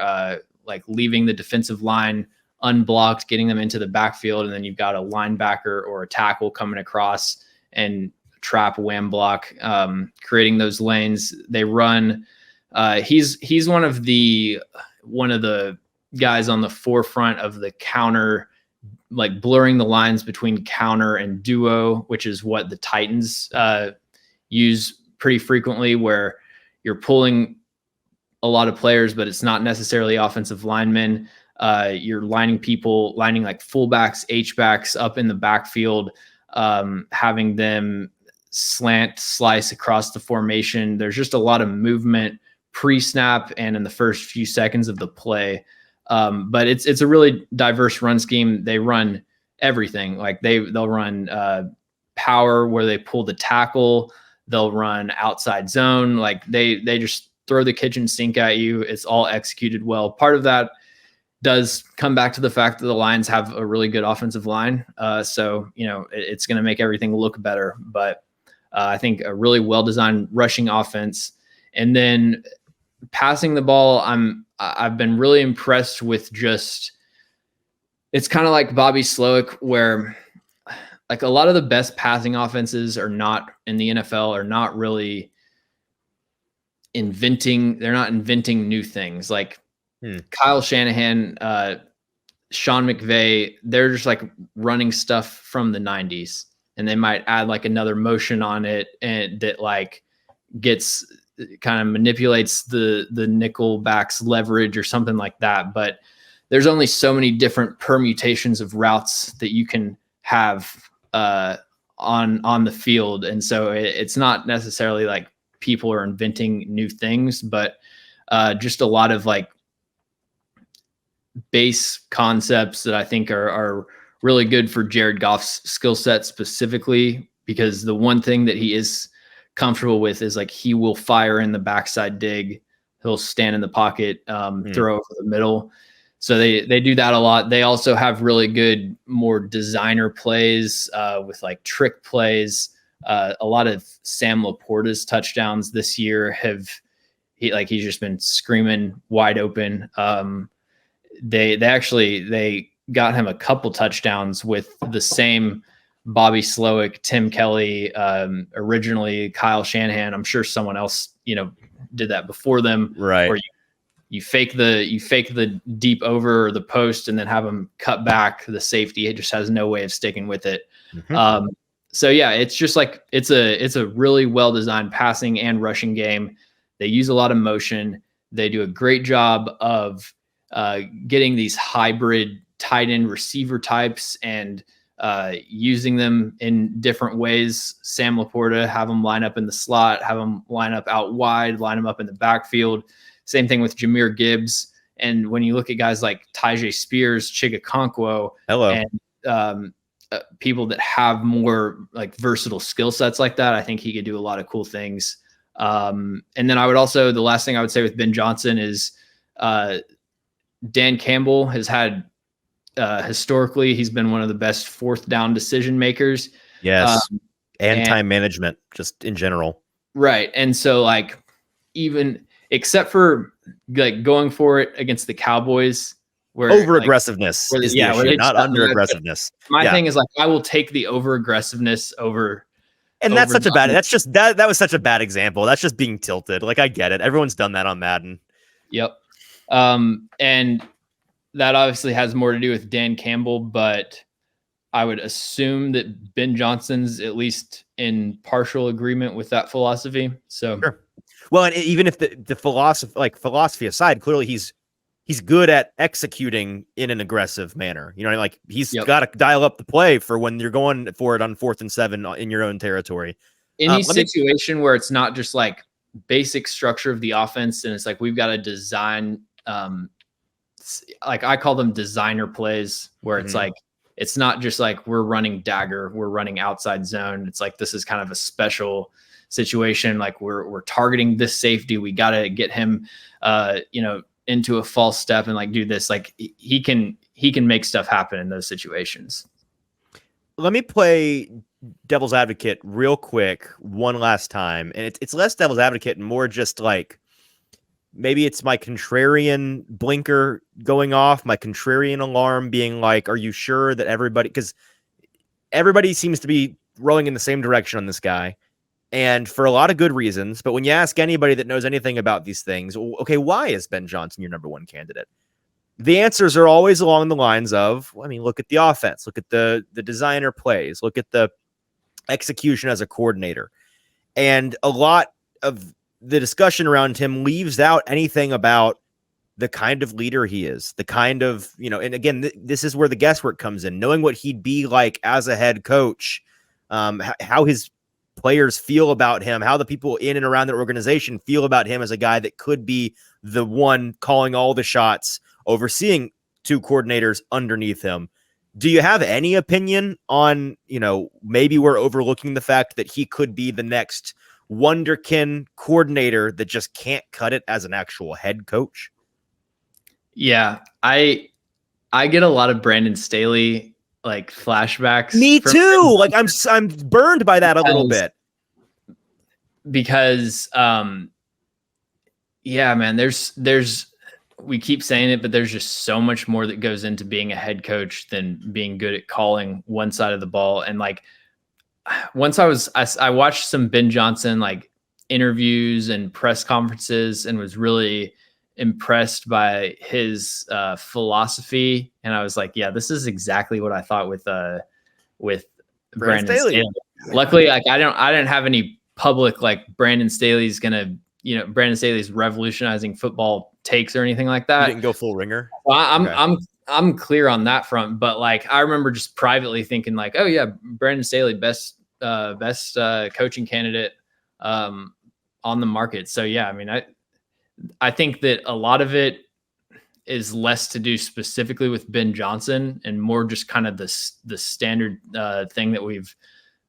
like leaving the defensive line unblocked, getting them into the backfield, and then you've got a linebacker or a tackle coming across and trap, wham, block, creating those lanes. They run. He's one of the guys on the forefront of the counter, like blurring the lines between counter and duo, which is what the Titans use pretty frequently, where you're pulling a lot of players, but it's not necessarily offensive linemen. You're lining like fullbacks, H-backs up in the backfield, having them slant, slice across the formation. There's just a lot of movement pre-snap and in the first few seconds of the play. But it's a really diverse run scheme. They run everything. Like they'll run power where they pull the tackle. They'll run outside zone. Like they just throw the kitchen sink at you. It's all executed well. Part of that does come back to the fact that the Lions have a really good offensive line. So, it's going to make everything look better. But I think a really well-designed rushing offense. And then passing the ball, I've been really impressed with it's kind of like Bobby Slowik, where like a lot of the best passing offenses are not in the NFL, are not really they're not inventing new things. Like Kyle Shanahan, Sean McVay, they're just like running stuff from the 90s, and they might add like another motion on it, and that like gets kind of manipulates the nickel back's leverage or something like that. But there's only so many different permutations of routes that you can have on the field. And so it's not necessarily like people are inventing new things, but just a lot of like base concepts that I think are really good for Jared Goff's skill set specifically, because the one thing that he is comfortable with is like he will fire in the backside dig. He'll stand in the pocket, throw over the middle. So they do that a lot. They also have really good, more designer plays with like trick plays. A lot of Sam Laporta's touchdowns this year he's just been screaming wide open. They got him a couple touchdowns with the same Bobby Slowik, Tim Kelly, originally Kyle Shanahan. I'm sure someone else, did that before them. Right. Or you fake the deep over or the post and then have them cut back the safety. It just has no way of sticking with it. Mm-hmm. So yeah, it's just like, it's a really well-designed passing and rushing game. They use a lot of motion. They do a great job of getting these hybrid tight end receiver types and using them in different ways. Sam Laporta, have them line up in the slot, have them line up out wide, line them up in the backfield. Same thing with Jahmyr Gibbs. And when you look at guys like Tyjae Spears, Chigakonkwo, and people that have more like versatile skill sets like that, I think he could do a lot of cool things. And then the last thing I would say with Ben Johnson is Dan Campbell has had historically, he's been one of the best fourth down decision makers. Yes. And time management just in general. Right. And so like, even except for like going for it against the Cowboys, where over aggressiveness is the issue, not under aggressiveness. My thing is like, I will take the over aggressiveness over. And that's such a bad, that's just, that was such a bad example. That's just being tilted. Like, I get it. Everyone's done that on Madden. Yep. And that obviously has more to do with Dan Campbell, but I would assume that Ben Johnson's at least in partial agreement with that philosophy. So, sure. Well, and even if the philosophy aside, clearly he's good at executing in an aggressive manner. You know what I mean? Like, he's got to dial up the play for when you're going for it on 4th and 7 in your own territory. Any situation where it's not just like basic structure of the offense, and it's like we've got to design, like I call them designer plays, where it's like, it's not just like we're running dagger, we're running outside zone. It's like, this is kind of a special situation. Like we're targeting this safety. We got to get him, into a false step and like do this. Like he can make stuff happen in those situations. Let me play devil's advocate real quick one last time, and it's less devil's advocate and more just like maybe it's my contrarian blinker going off, my contrarian alarm being like, are you sure that everybody, because everybody seems to be rowing in the same direction on this guy, and for a lot of good reasons. But when you ask anybody that knows anything about these things, okay, why is Ben Johnson your number one candidate? The answers are always along the lines of, I mean, look at the offense, look at the designer plays, look at the execution as a coordinator. And a lot of the discussion around him leaves out anything about the kind of leader he is, the kind of, and again, this is where the guesswork comes in, knowing what he'd be like as a head coach, how his players feel about him, how the people in and around the organization feel about him as a guy that could be the one calling all the shots, overseeing two coordinators underneath him. Do you have any opinion on, maybe we're overlooking the fact that he could be the next wonderkin coordinator that just can't cut it as an actual head coach? Yeah, I get a lot of Brandon Staley like flashbacks. Me too. Like I'm burned by that a little bit. Because yeah, man, there's we keep saying it, but there's just so much more that goes into being a head coach than being good at calling one side of the ball. And like once I watched some Ben Johnson like interviews and press conferences and was really impressed by his philosophy. And I was like, yeah, this is exactly what I thought with Brandon Staley. Luckily, like I didn't have any public like Brandon Staley's revolutionizing football takes or anything like that. You didn't go full ringer. Well, I'm clear on that front, but like I remember just privately thinking like, oh yeah, Brandon Staley, best coaching candidate on the market. So yeah, I mean, I think that a lot of it is less to do specifically with Ben Johnson and more just kind of the standard thing that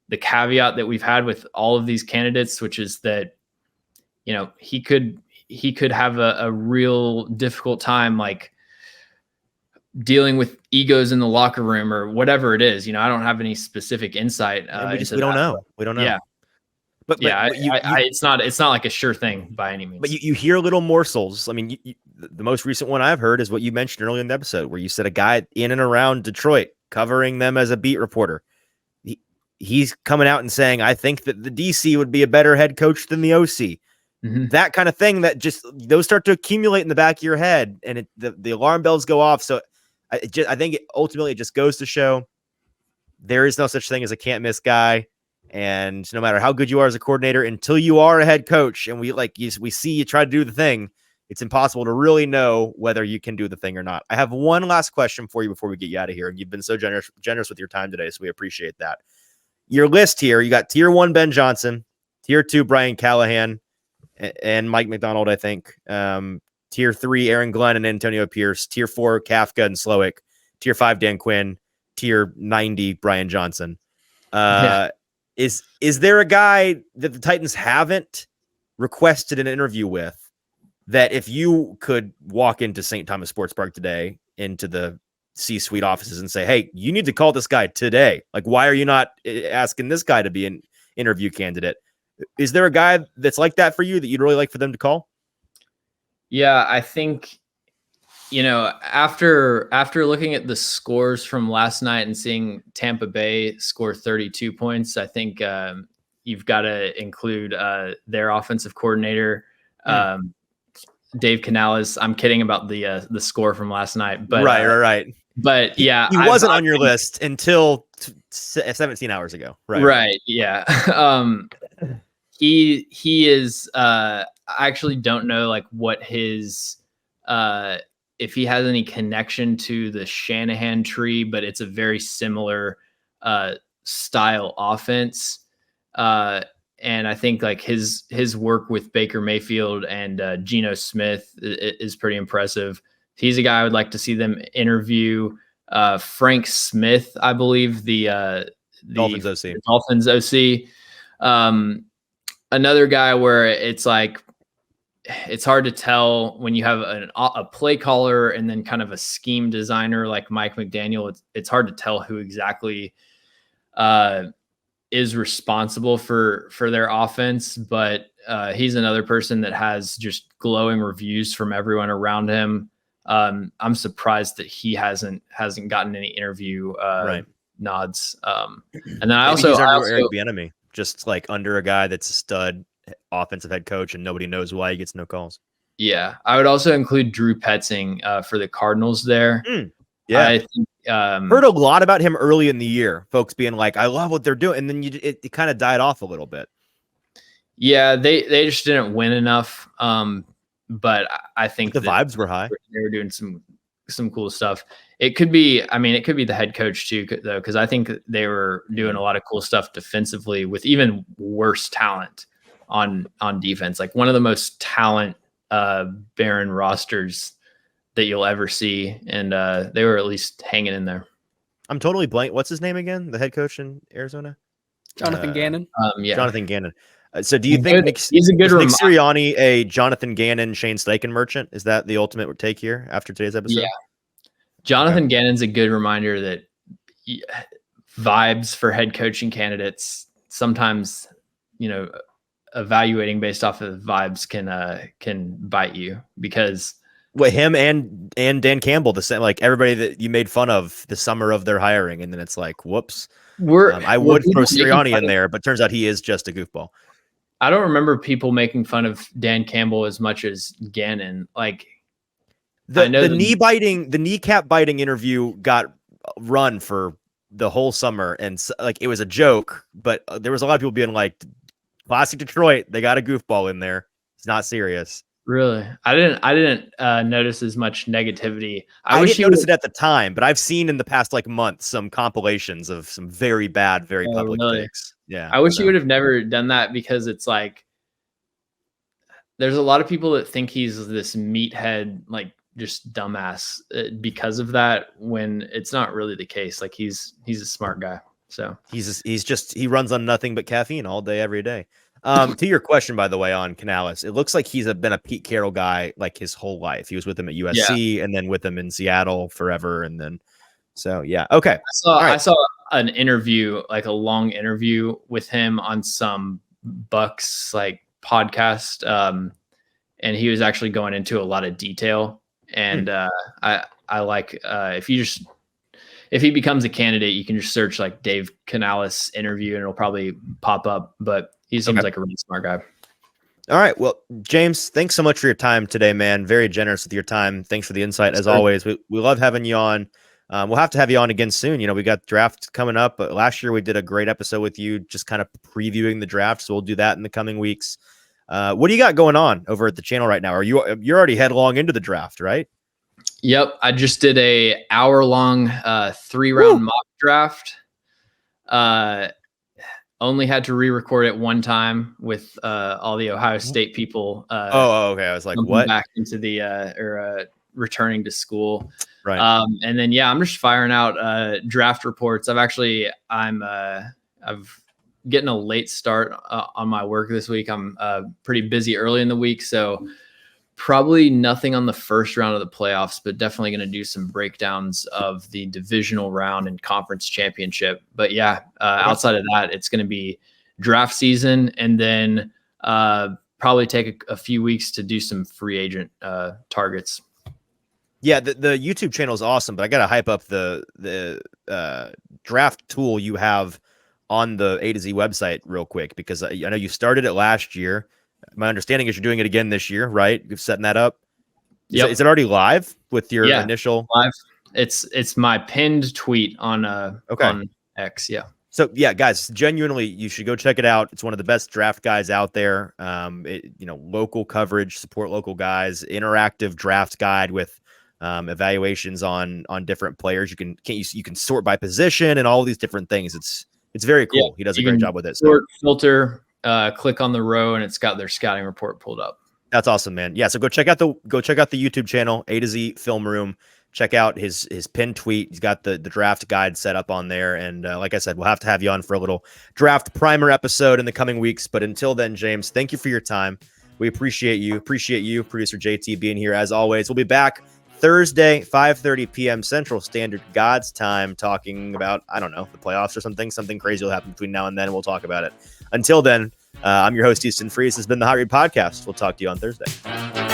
the caveat that we've had with all of these candidates, which is that, he could have a real difficult time, like dealing with egos in the locker room or whatever it is. I don't have any specific insight. We don't know. Yeah. But yeah, it's not like a sure thing by any means. But you hear little morsels. I mean, the most recent one I've heard is what you mentioned earlier in the episode, where you said a guy in and around Detroit covering them as a beat reporter. He's coming out and saying, I think that the DC would be a better head coach than the OC. Mm-hmm. That kind of thing, that just those start to accumulate in the back of your head, and the alarm bells go off. So I think ultimately it just goes to show there is no such thing as a can't miss guy. And no matter how good you are as a coordinator, until you are a head coach and we see you try to do the thing, it's impossible to really know whether you can do the thing or not. I have one last question for you before we get you out of here. And you've been so generous with your time today, so we appreciate that. Your list here, you got tier 1, Ben Johnson, tier 2, Brian Callahan and Mike MacDonald, I think. Tier 3, Aaron Glenn and Antonio Pierce. Tier 4, Kafka and Slowik. Tier 5, Dan Quinn. Tier 90, Brian Johnson. Yeah. Is there a guy that the Titans haven't requested an interview with that if you could walk into St. Thomas Sports Park today, into the C-suite offices and say, hey, you need to call this guy today. Like, why are you not asking this guy to be an interview candidate? Is there a guy that's like that for you that you'd really like for them to call? Yeah, I think, after looking at the scores from last night and seeing Tampa Bay score 32 points, I think you've got to include their offensive coordinator, Dave Canales. I'm kidding about the score from last night, but right. But yeah, he wasn't on your list until 17 hours ago. Right. Yeah. He is. I actually don't know like what his if he has any connection to the Shanahan tree, but it's a very similar style offense. And I think like his work with Baker Mayfield and Geno Smith is pretty impressive. He's a guy I would like to see them interview. Frank Smith, I believe, the Dolphins OC. Another guy where it's like, it's hard to tell when you have a play caller and then kind of a scheme designer like Mike McDaniel. It's hard to tell who exactly is responsible for their offense, but he's another person that has just glowing reviews from everyone around him. I'm surprised that he hasn't gotten any interview nods. And then I Maybe he's our new also Eric Bieniemy, just like under a guy that's a stud offensive head coach, and nobody knows why he gets no calls. Yeah, I would also include Drew Petzing for the Cardinals there. Yeah, I think, heard a lot about him early in the year. Folks being like, "I love what they're doing," and then it kind of died off a little bit. Yeah, they just didn't win enough. But I think the vibes were high. They were doing some cool stuff. It could be the head coach too, though, because I think they were doing a lot of cool stuff defensively with even worse talent on defense. Like one of the most talent barren rosters that you'll ever see, and they were at least hanging in there. I'm totally blank. What's his name again? The head coach in Arizona, Jonathan Gannon. Yeah, Jonathan Gannon. So do you think he's a good Nick Sirianni a Jonathan Gannon, Shane Steichen merchant? Is that the ultimate take here after today's episode? Yeah. Jonathan Gannon's a good reminder that vibes for head coaching candidates sometimes, evaluating based off of vibes can bite you, because him and Dan Campbell, the same, like everybody that you made fun of the summer of their hiring, and then it's like, whoops. I would throw Sirianni in there, but turns out he is just a goofball. I don't remember people making fun of Dan Campbell as much as Gannon. Like the kneecap biting interview got run for the whole summer, and like it was a joke, but there was a lot of people being like, "Classic Detroit, they got a goofball in there. It's not serious." Really, I didn't notice as much negativity. I didn't notice it at the time, but I've seen in the past month some compilations of some very bad, very public takes. Yeah, I wish he would have never done that, because it's like there's a lot of people that think he's this meathead, like just dumbass because of that, when it's not really the case. Like he's a smart guy. So he runs on nothing but caffeine all day, every day. To your question, by the way, on Canales, it looks like he's been a Pete Carroll guy like his whole life. He was with him at USC and then with him in Seattle forever. And then, so yeah. Okay. I saw an interview, like a long interview with him on some Bucks like podcast. And he was actually going into a lot of detail. And I like if he becomes a candidate, you can just search like Dave Canales interview and it'll probably pop up. But he seems like a really smart guy. All right. Well, James, thanks so much for your time today, man. Very generous with your time. Thanks for the insight as always. We love having you on. We'll have to have you on again soon. We got draft coming up. But last year we did a great episode with you, just kind of previewing the draft. So we'll do that in the coming weeks. What do you got going on over at the channel right now? You're already headlong into the draft, right? Yep. I just did a hour-long 3-round mock draft. Only had to re-record it one time with all the Ohio State people. Okay. I was like, what? Back into the returning to school. Right. And then I'm just firing out draft reports. I'm getting a late start on my work this week. I'm pretty busy early in the week, so probably nothing on the first round of the playoffs, but definitely going to do some breakdowns of the divisional round and conference championship. But outside of that, it's going to be draft season, and then probably take a few weeks to do some free agent targets. Yeah, the YouTube channel is awesome, but I got to hype up the draft tool you have on the AtoZ website real quick, because I know you started it last year. My understanding is you're doing it again this year, right? You're setting that up. Is it already live with your initial? Live. It's my pinned tweet on on X. Yeah. So guys, genuinely, you should go check it out. It's one of the best draft guys out there. Local coverage, support local guys, interactive draft guide with evaluations on different players. You can sort by position and all these different things. It's very cool. He does a great job with it. Sort, filter, click on the row, and it's got their scouting report pulled up. That's awesome, man. Yeah, so go check out the YouTube channel, AtoZ Film Room. Check out his pinned tweet. He's got the draft guide set up on there. And like I said, we'll have to have you on for a little draft primer episode in the coming weeks. But until then, James, thank you for your time. We appreciate you. Appreciate you, producer JT, being here as always. We'll be back Thursday, 5:30 p.m. Central Standard God's time, talking about, I don't know, the playoffs or something crazy will happen between now and then. We'll talk about it. Until then, I'm your host, Easton Freeze. This has been the Hot Read Podcast. We'll talk to you on Thursday.